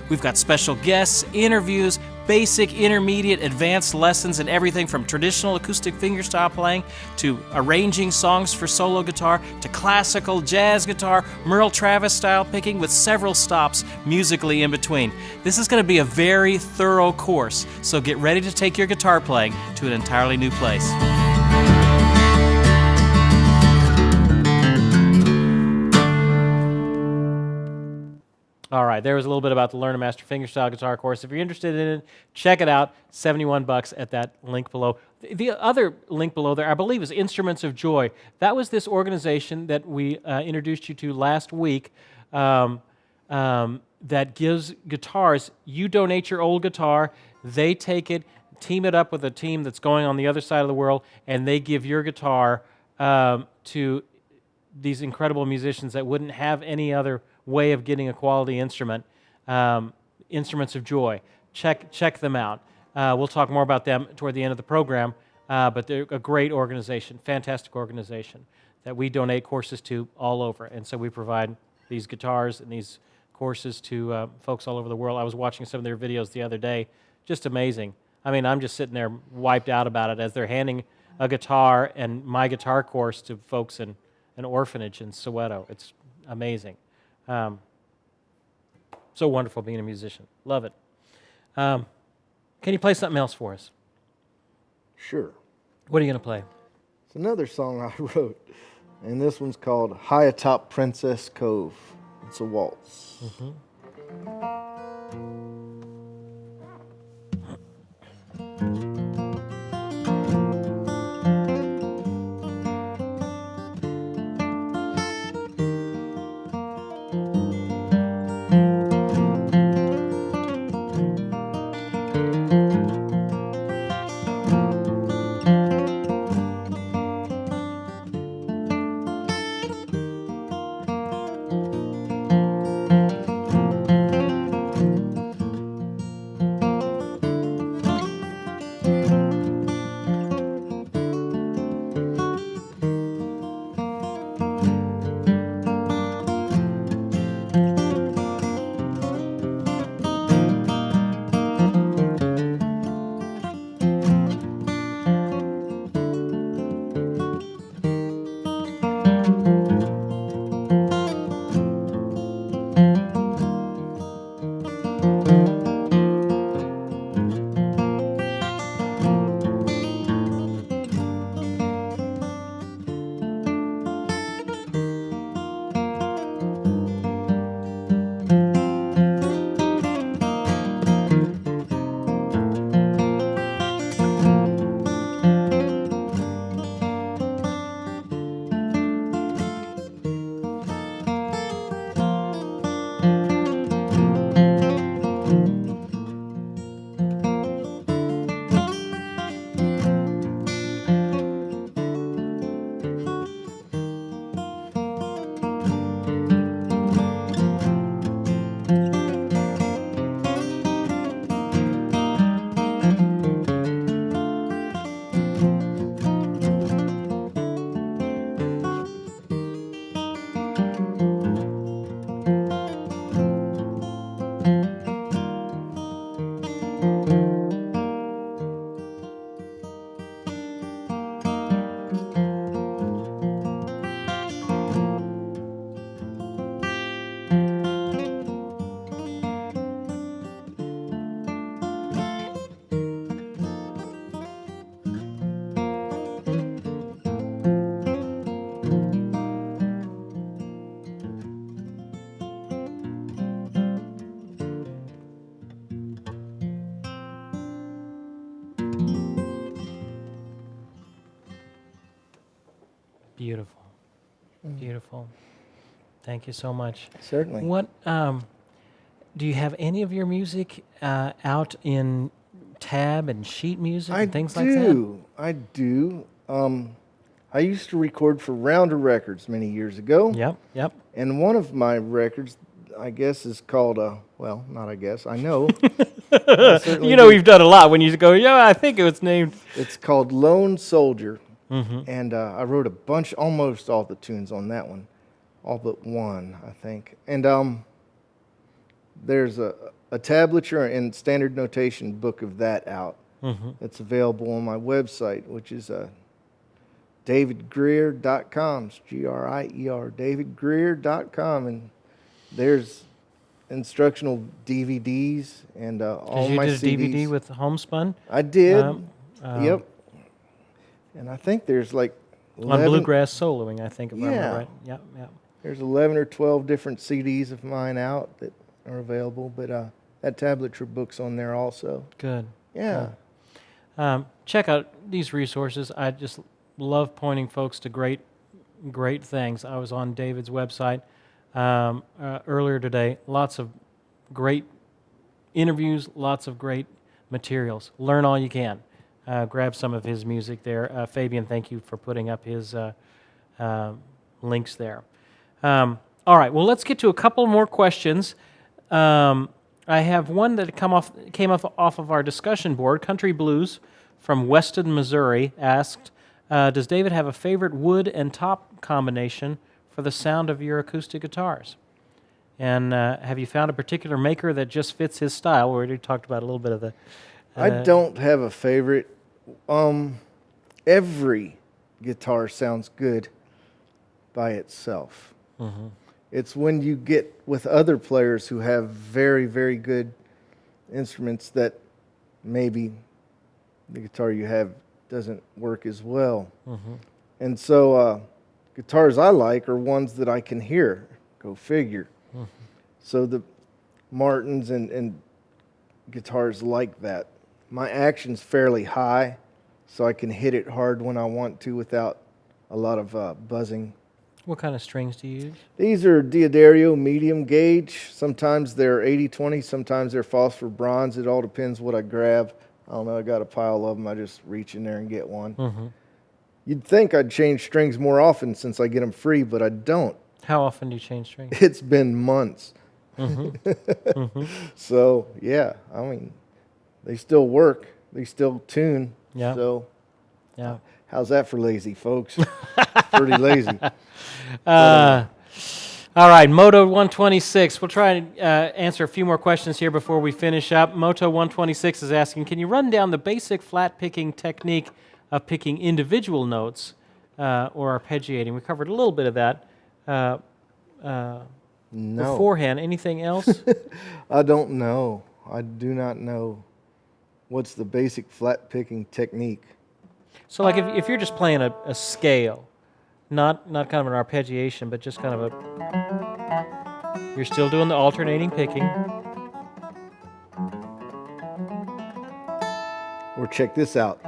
Speaker 1: We've got special guests, interviews, basic, intermediate, advanced lessons, and everything from traditional acoustic fingerstyle playing to arranging songs for solo guitar to classical jazz guitar, Merle Travis style picking with several stops musically in between. This is going to be a very thorough course, so get ready to take your guitar playing to an entirely new place. All right, there was a little bit about the Learn and Master fingerstyle guitar course. If you're interested in it, check it out. $71 at that link below. The other link below there, I believe, is Instruments of Joy. That was this organization that we introduced you to last week that gives guitars. You donate your old guitar, they take it, team it up with a team that's going on the other side of the world, and they give your guitar to these incredible musicians that wouldn't have any other way of getting a quality instrument. Instruments of Joy. Check them out. We'll talk more about them toward the end of the program, but they're a great organization, fantastic organization that we donate courses to all over. And so we provide these guitars and these courses to folks all over the world. I was watching some of their videos the other day. Just amazing. I mean, I'm just sitting there wiped out about it as they're handing a guitar and my guitar course to folks in an orphanage in Soweto. It's amazing. So wonderful being a musician. Love it. Can you play something else for us?
Speaker 2: Sure.
Speaker 1: What are you going to play?
Speaker 2: It's another song I wrote, and this one's called High Atop Princess Cove. It's a waltz.
Speaker 1: Mm-hmm. Beautiful. Beautiful. Thank you so much.
Speaker 2: Certainly.
Speaker 1: What do you have any of your music out in tab and sheet music and things like that?
Speaker 2: I do. I used to record for Rounder Records many years ago.
Speaker 1: Yep.
Speaker 2: And one of my records, I guess, is called, well, not I guess, I know.
Speaker 1: You know, we've done a lot when you go, yeah, I think it was named.
Speaker 2: It's called Lone Soldier.
Speaker 1: Mm-hmm.
Speaker 2: And I wrote a bunch, almost all the tunes on that one. All but one, I think. And there's a tablature and standard notation book of that out.
Speaker 1: Mm-hmm.
Speaker 2: It's available on my website, which is davidgrier.com. It's Grier, davidgrier.com. And there's instructional DVDs and all my CDs.
Speaker 1: Did you do a DVD with Homespun?
Speaker 2: I did. Yep. And I think there's like 11,
Speaker 1: on Bluegrass soloing, I think, if I remember
Speaker 2: Yeah.
Speaker 1: right. Yep.
Speaker 2: There's 11 or 12 different CDs of mine out that are available, but that tablature book's on there also.
Speaker 1: Good.
Speaker 2: Yeah.
Speaker 1: Good. Check out these resources. I just love pointing folks to great things. I was on David's website earlier today. Lots of great interviews, lots of great materials. Learn all you can. Grab some of his music there. Fabian, thank you for putting up his links there. All right, well, let's get to a couple more questions. I have one that came off of our discussion board. Country Blues from Weston, Missouri asked, does David have a favorite wood and top combination for the sound of your acoustic guitars? And have you found a particular maker that just fits his style? We already talked about a little bit of the...
Speaker 2: I don't have a favorite. Every guitar sounds good by itself.
Speaker 1: Mm-hmm.
Speaker 2: It's when you get with other players who have very, very good instruments that maybe the guitar you have doesn't work as well.
Speaker 1: Mm-hmm.
Speaker 2: And so guitars I like are ones that I can hear. Go figure. Mm-hmm. So the Martins and guitars like that. My action's fairly high, so I can hit it hard when I want to without a lot of buzzing.
Speaker 1: What kind of strings do you use?
Speaker 2: These are Diodario medium gauge. Sometimes they're 80-20, sometimes they're phosphor bronze. It all depends what I grab. I don't know, I got a pile of them. I just reach in there and get one.
Speaker 1: Mm-hmm.
Speaker 2: You'd think I'd change strings more often since I get them free, but I don't.
Speaker 1: How often do you change strings?
Speaker 2: It's been months.
Speaker 1: Mm-hmm. Mm-hmm.
Speaker 2: So, yeah, I mean, they still work. They still tune.
Speaker 1: Yeah.
Speaker 2: So,
Speaker 1: yeah.
Speaker 2: How's that for lazy, folks? Pretty lazy.
Speaker 1: All right, Moto 126. We'll try and answer a few more questions here before we finish up. Moto 126 is asking, can you run down the basic flat picking technique of picking individual notes or arpeggiating? We covered a little bit of that
Speaker 2: No.
Speaker 1: beforehand. Anything else?
Speaker 2: I don't know. I do not know what's the basic flat picking technique.
Speaker 1: So like if you're just playing a scale, not kind of an arpeggiation, but just kind of you're still doing the alternating picking.
Speaker 2: Or check this out.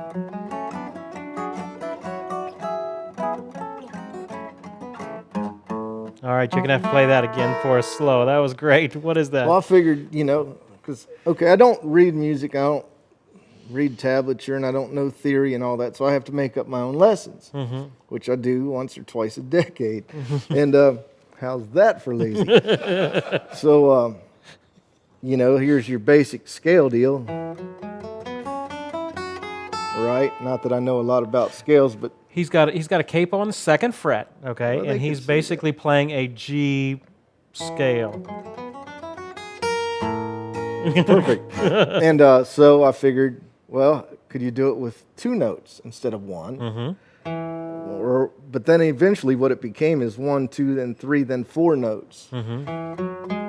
Speaker 1: All right, you're going to have to play that again for us slow. That was great. What is that?
Speaker 2: Well, I figured, because, I don't read music, I don't read tablature, and I don't know theory and all that, so I have to make up my own lessons,
Speaker 1: mm-hmm.
Speaker 2: which I do once or twice a decade. And how's that for lazy? So, here's your basic scale deal. Right? Not that I know a lot about scales, but
Speaker 1: He's got a capo on the second fret, okay,
Speaker 2: well,
Speaker 1: and he's basically playing a G scale.
Speaker 2: Perfect. And so I figured, well, could you do it with two notes instead of one?
Speaker 1: Mm-hmm.
Speaker 2: But then eventually what it became is 1, 2, then 3, then 4 notes.
Speaker 1: Mm-hmm.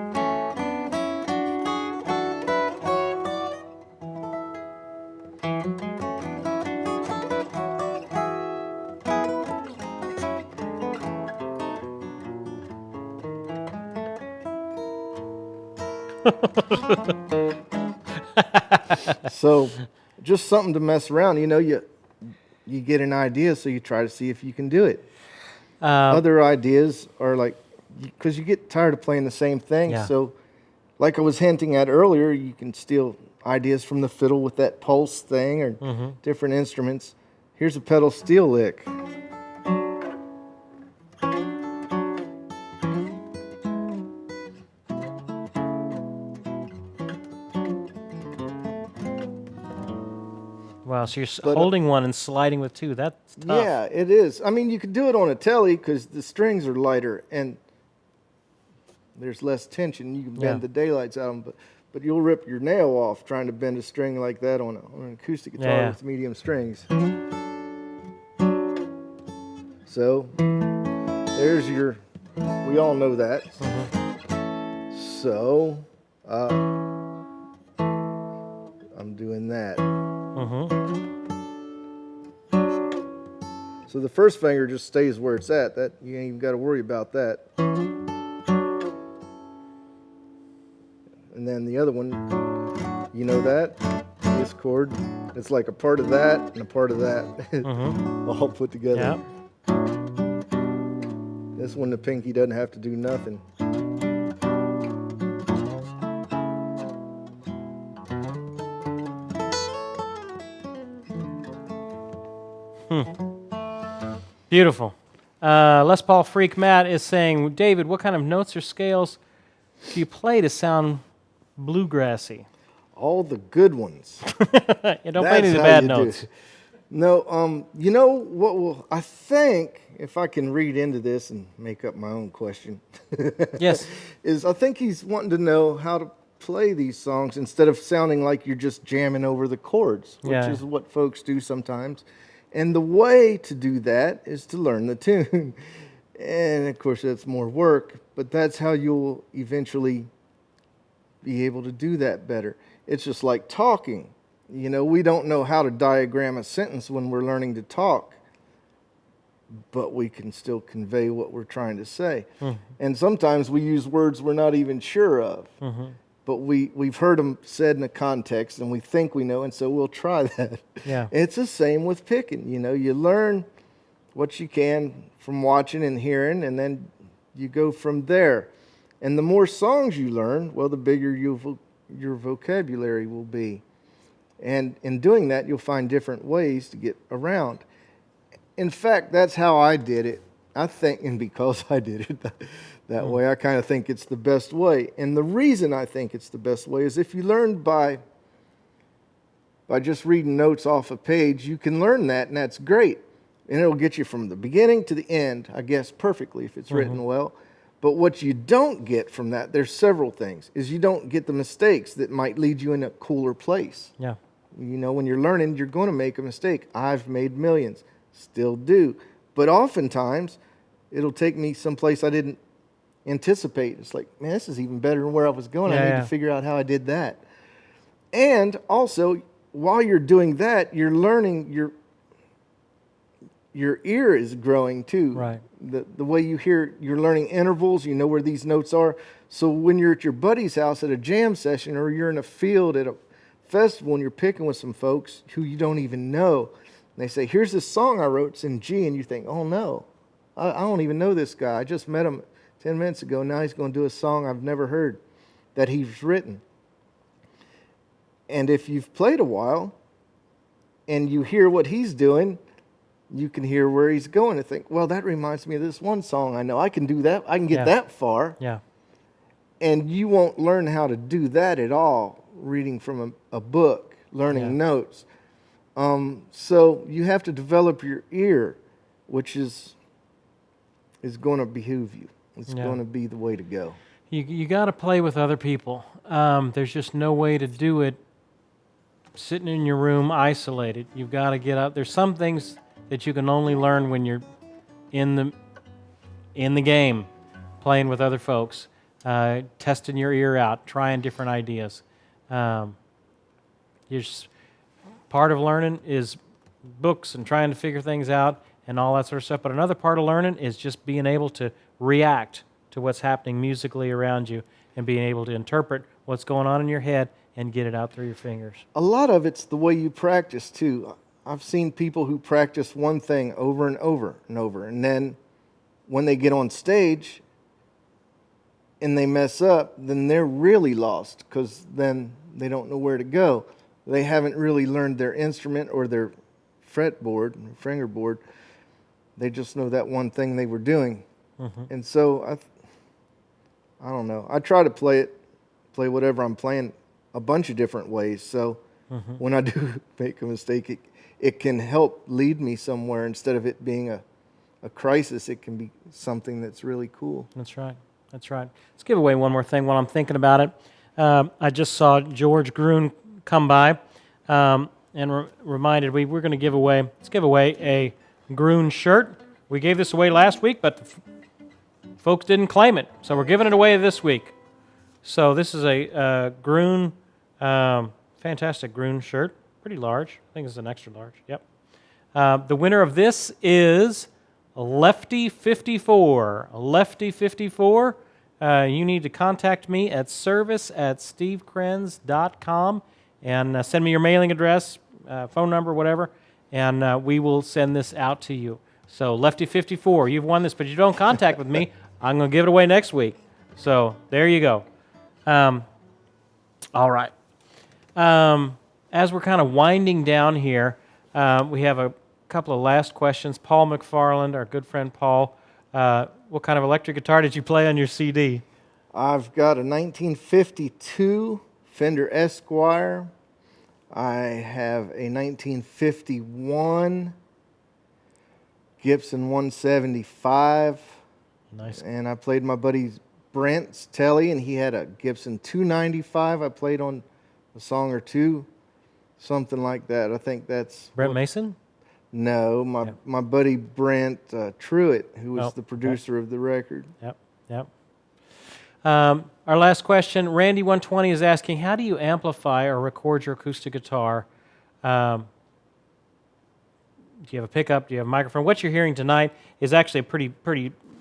Speaker 2: So just something to mess around. You get an idea, so you try to see if you can do it. Other ideas are like, because you get tired of playing the same thing.
Speaker 1: Yeah.
Speaker 2: So like I was hinting at earlier, you can steal ideas from the fiddle with that pulse thing or
Speaker 1: mm-hmm.
Speaker 2: different instruments. Here's a pedal steel lick.
Speaker 1: Wow, so you're holding one and sliding with two. That's tough.
Speaker 2: Yeah, it is. I mean, you could do it on a telly because the strings are lighter and there's less tension. You can bend the daylights out of them, but you'll rip your nail off trying to bend a string like that on an acoustic guitar with medium strings. So, there's your, we all know that.
Speaker 1: Mm-hmm.
Speaker 2: So, I'm doing that.
Speaker 1: Mm-hmm.
Speaker 2: So the first finger just stays where it's at. That you ain't even got to worry about that. And then the other one, you know that? This chord, it's like a part of that and a part of that,
Speaker 1: Mm-hmm.
Speaker 2: all put together.
Speaker 1: Yeah.
Speaker 2: This one, the pinky doesn't have to do nothing.
Speaker 1: Beautiful. Les Paul Freak Matt is saying, David, what kind of notes or scales do you play to sound bluegrassy?
Speaker 2: All the good ones.
Speaker 1: You don't play any of the bad notes.
Speaker 2: No, you know what will, I think, if I can read into this and make up my own question.
Speaker 1: Yes.
Speaker 2: Is I think he's wanting to know how to play these songs instead of sounding like you're just jamming over the chords, which is what folks do sometimes. And the way to do that is to learn the tune. And of course that's more work, but that's how you'll eventually be able to do that better. It's just like talking. You know, we don't know how to diagram a sentence when we're learning to talk, but we can still convey what we're trying to say. Mm-hmm. And sometimes we use words we're not even sure of, but we've heard them said in a context and we think we know, and so we'll try that. Yeah. It's the same with picking. You know, you learn what you can from watching and hearing, and then you go from there. And the more songs you learn, well, the bigger your vocabulary will be. And in doing that, you'll find different ways to get around. In fact, that's how I did it. I think, and because I did it that way, I kind of think it's the best way. And the reason I think it's the best way is if you learn by just reading notes off a page, you can learn that, and that's great. And it'll get you from the beginning to the end, I guess, perfectly if it's written well. But what you don't get from that, there's several things, is you don't get the mistakes that might lead you in a cooler place. Yeah. You know, when you're learning, you're going to make a mistake. I've made millions, still do. But oftentimes, it'll take me someplace I didn't anticipate. It's like, man, this is even better than where I was going. I need to figure out how I did that. And also, while you're doing that, you're learning, your ear is growing too. Right. The way you hear, you're learning intervals, you know where these notes are. So when you're at your buddy's house at a jam session, or you're in a field at a festival and you're picking with some folks who you don't even know, and they say, here's this song I wrote, it's in G, and you think, oh no, I don't even know this guy. I just met him 10 minutes ago. Now he's going to do a song I've never heard that he's written. And if you've played a while and you hear what he's doing, you can hear where he's going and think, well, that reminds me of this one song I know. I can do that. I can get that far. Yeah. And you won't learn how to do that at all reading from a book, learning notes. So you have to develop your ear, which is going to behoove you. It's going to be the way to go.
Speaker 1: You got to play with other people. There's just no way to do it sitting in your room isolated. You've got to get out. There's some things that you can only learn when you're in the game, playing with other folks, testing your ear out, trying different ideas. Part of learning is books and trying to figure things out and all that sort of stuff. But another part of learning is just being able to react to what's happening musically around you and being able to interpret what's going on in your head and get it out through your fingers.
Speaker 2: A lot of it's the way you practice, too. I've seen people who practice one thing over and over and over, and then when they get on stage and they mess up, then they're really lost, because then they don't know where to go. They haven't really learned their instrument or their fretboard, fingerboard. They just know that one thing they were doing. And so I don't know. I try to play whatever I'm playing a bunch of different ways. So when I do make a mistake, it can help lead me somewhere. Instead of it being a crisis, it can be something that's really cool.
Speaker 1: That's right. That's right. Let's give away one more thing while I'm thinking about it. I just saw George Groon come by and reminded we're going to give away a Groon shirt. We gave this away last week, but folks didn't claim it, so we're giving it away this week. So this is a Groon, fantastic Groon shirt, pretty large. I think it's an extra large. Yep. The winner of this is Lefty54. Lefty54. You need to contact me at service@stevekrenz.com and send me your mailing address, phone number, whatever, and we will send this out to you. So Lefty54, you've won this, but you don't contact with me, I'm going to give it away next week. So there you go. All right. As we're kind of winding down here, we have a couple of last questions. Paul McFarland, our good friend Paul, what kind of electric guitar did you play on your CD?
Speaker 2: I've got a 1952 Fender Esquire. I have a 1951 Gibson 175.
Speaker 1: Nice.
Speaker 2: And I played my buddy Brent's Telly, and he had a Gibson 295. I played on a song or two, something like that. I think that's...
Speaker 1: Brent Mason?
Speaker 2: No, my buddy Brent Truitt, who was the producer of the record.
Speaker 1: Yep. Our last question, Randy120 is asking, how do you amplify or record your acoustic guitar? Do you have a pickup? Do you have a microphone? What you're hearing tonight is actually a pretty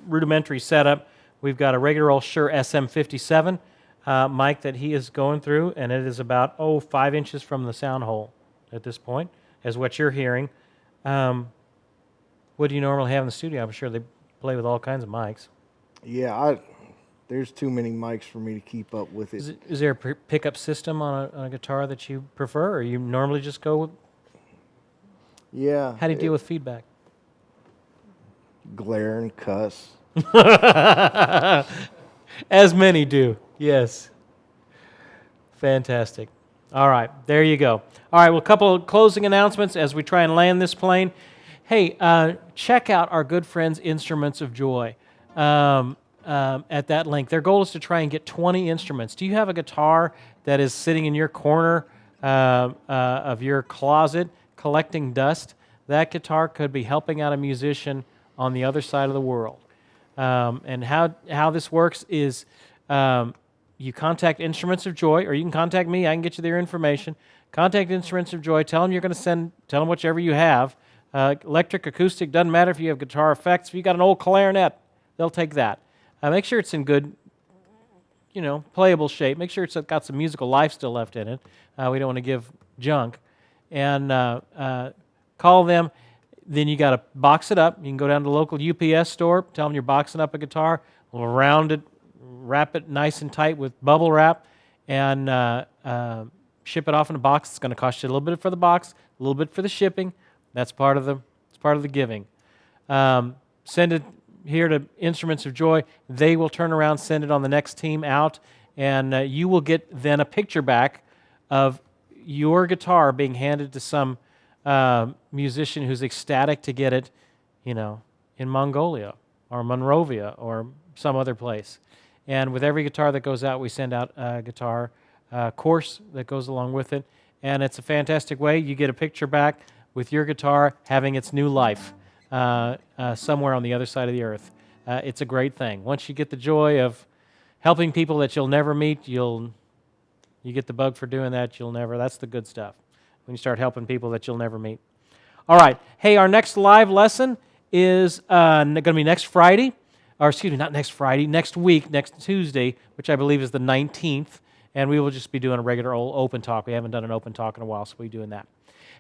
Speaker 1: rudimentary setup. We've got a regular old Shure SM57 mic that he is going through, and it is about 5 inches from the sound hole at this point, is what you're hearing. What do you normally have in the studio? I'm sure they play with all kinds of mics.
Speaker 2: Yeah, there's too many mics for me to keep up with it.
Speaker 1: Is there a pickup system on a guitar that you prefer, or you normally just go with?
Speaker 2: Yeah.
Speaker 1: How do you deal with feedback?
Speaker 2: Glare and cuss.
Speaker 1: As many do, yes. Fantastic. All right, there you go. All right, well, a couple of closing announcements as we try and land this plane. Hey, check out our good friends Instruments of Joy at that link. Their goal is to try and get 20 instruments. Do you have a guitar that is sitting in your corner of your closet collecting dust? That guitar could be helping out a musician on the other side of the world. And how this works is you contact Instruments of Joy, or you can contact me. I can get you their information. Contact Instruments of Joy. Tell them you're going to tell them whichever you have. Electric, acoustic, doesn't matter if you have guitar effects. If you got an old clarinet, they'll take that. Make sure it's in good, playable shape. Make sure it's got some musical life still left in it. We don't want to give junk. And call them. Then you got to box it up. You can go down to the local UPS store, tell them you're boxing up a guitar, we'll round it, wrap it nice and tight with bubble wrap, and ship it off in a box. It's going to cost you a little bit for the box, a little bit for the shipping. That's part of the giving. Send it here to Instruments of Joy. They will turn around, send it on the next team out, and you will get then a picture back of your guitar being handed to some musician who's ecstatic to get it, in Mongolia or Monrovia or some other place. And with every guitar that goes out, we send out a guitar course that goes along with it. And it's a fantastic way. You get a picture back with your guitar having its new life somewhere on the other side of the earth. It's a great thing. Once you get the joy of helping people that you'll never meet, you get the bug for doing that. That's the good stuff. When you start helping people that you'll never meet. All right. Hey, our next live lesson is going to be next Friday. Or excuse me, not next Friday, next week, next Tuesday, which I believe is the 19th. And we will just be doing a regular old open talk. We haven't done an open talk in a while, so we'll be doing that.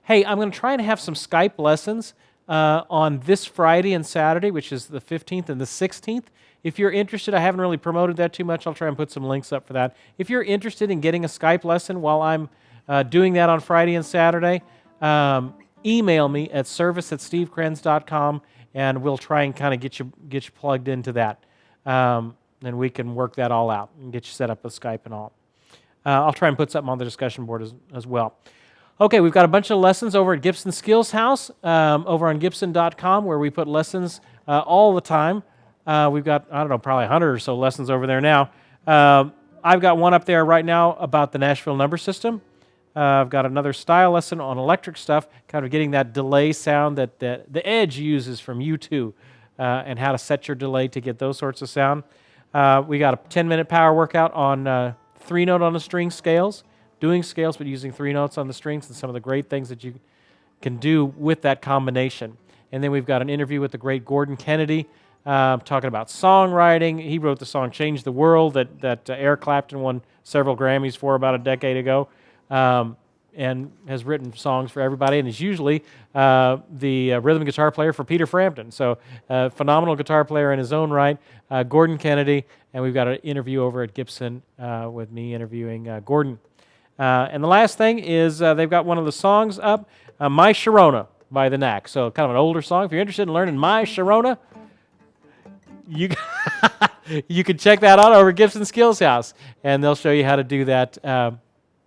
Speaker 1: Hey, I'm going to try and have some Skype lessons on this Friday and Saturday, which is the 15th and the 16th. If you're interested, I haven't really promoted that too much. I'll try and put some links up for that. If you're interested in getting a Skype lesson while I'm doing that on Friday and Saturday, email me at service@stevekrenz.com, and we'll try and kind of get you plugged into that. And we can work that all out and get you set up with Skype and all. I'll try and put something on the discussion board as well. Okay, we've got a bunch of lessons over at Gibson Skills House, over on Gibson.com, where we put lessons all the time. We've got, probably 100 or so lessons over there now. I've got one up there right now about the Nashville number system. I've got another style lesson on electric stuff, kind of getting that delay sound that the Edge uses from U2, and how to set your delay to get those sorts of sound. We got a 10-minute power workout on 3-note on the string scales, doing scales but using 3 notes on the strings, and some of the great things that you can do with that combination. And then we've got an interview with the great Gordon Kennedy, talking about songwriting. He wrote the song "Change the World" that Eric Clapton won several Grammys for about a decade ago. And has written songs for everybody, and is usually the rhythm guitar player for Peter Frampton. So phenomenal guitar player in his own right, Gordon Kennedy, and we've got an interview over at Gibson with me interviewing Gordon. And the last thing is they've got one of the songs up, My Sharona. by the Knack. So kind of an older song. If you're interested in learning My Sharona, you you can check that out over at Gibson Skills House, and they'll show you how to do that, how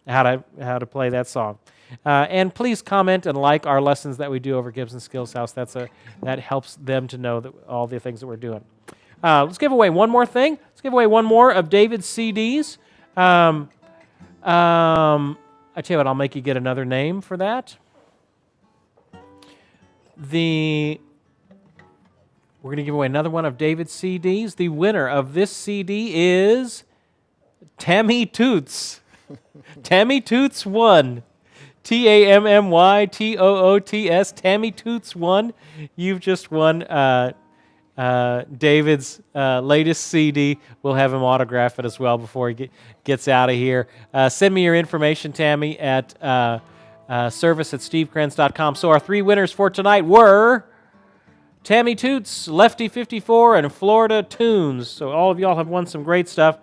Speaker 1: to play that song. And please comment and like our lessons that we do over Gibson Skills House. That helps them to know that all the things that we're doing. Let's give away one more thing. Let's give away one more of David's CDs. I tell you what, I'll make you get another name for that. We're going to give away another one of David's CDs. The winner of this CD is Tammy Toots. Tammy Toots won. TammyToots. Tammy Toots won. You've just won David's latest CD. We'll have him autograph it as well before he gets out of here. Send me your information, Tammy, at service@stevekrenz.com. So our three winners for tonight were Tammy Toots, Lefty 54, and Florida Tunes. So all of y'all have won some great stuff.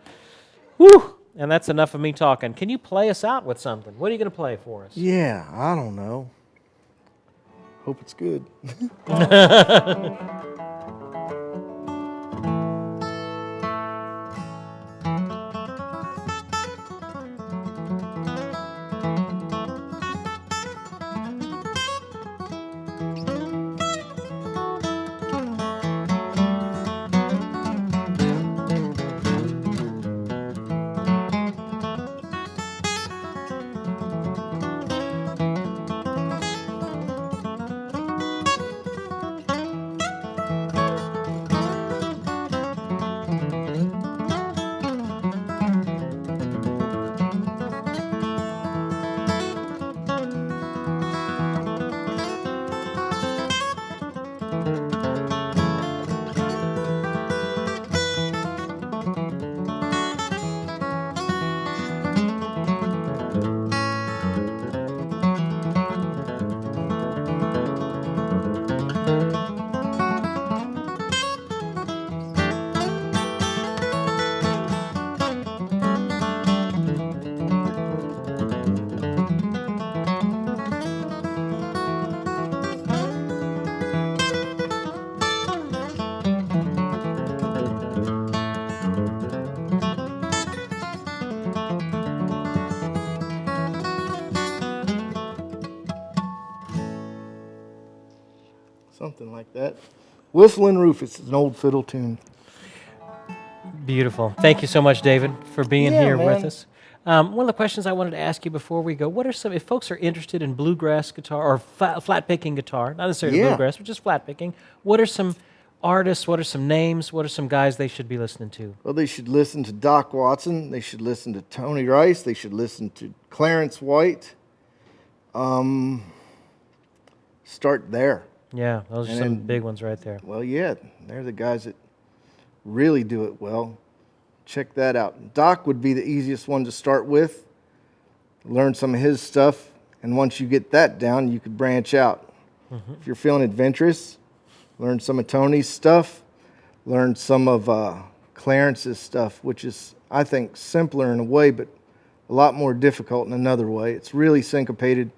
Speaker 1: Whew! And that's enough of me talking. Can you play us out with something? What are you going to play for us?
Speaker 2: Yeah, I don't know. Hope it's good. Something like that. Whistling Rufus is an old fiddle tune.
Speaker 1: Beautiful. Thank you so much, David, for being here
Speaker 2: man.
Speaker 1: with us. One of the questions I wanted to ask you before we go, what are some, if folks are interested in bluegrass guitar or flat picking guitar, not necessarily bluegrass, but just flat picking, what are some artists, what are some names, what are some guys they should be listening to?
Speaker 2: Well, they should listen to Doc Watson. They should listen to Tony Rice. They should listen to Clarence White. Start there.
Speaker 1: Yeah, those are some big ones right there.
Speaker 2: Well, yeah, they're the guys that really do it well. Check that out. Doc would be the easiest one to start with. Learn some of his stuff, and once you get that down, you could branch out. Mm-hmm. If you're feeling adventurous, learn some of Tony's stuff. Learn some of Clarence's stuff, which is, I think, simpler in a way, but a lot more difficult in another way. It's really syncopated.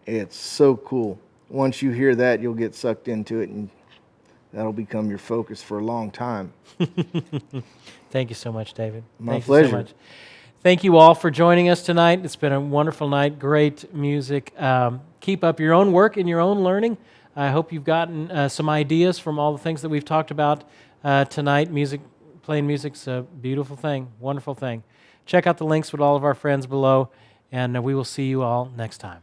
Speaker 2: It's so cool. Once you hear that, you'll get sucked into it, and that'll become your focus for a long time.
Speaker 1: Thank you so much, David.
Speaker 2: My
Speaker 1: Thank
Speaker 2: pleasure.
Speaker 1: You so much. Thank you all for joining us tonight. It's been a wonderful night, great music. Keep up your own work and your own learning. I hope you've gotten some ideas from all the things that we've talked about tonight. Playing music's a beautiful thing, wonderful thing. Check out the links with all of our friends below, and we will see you all next time.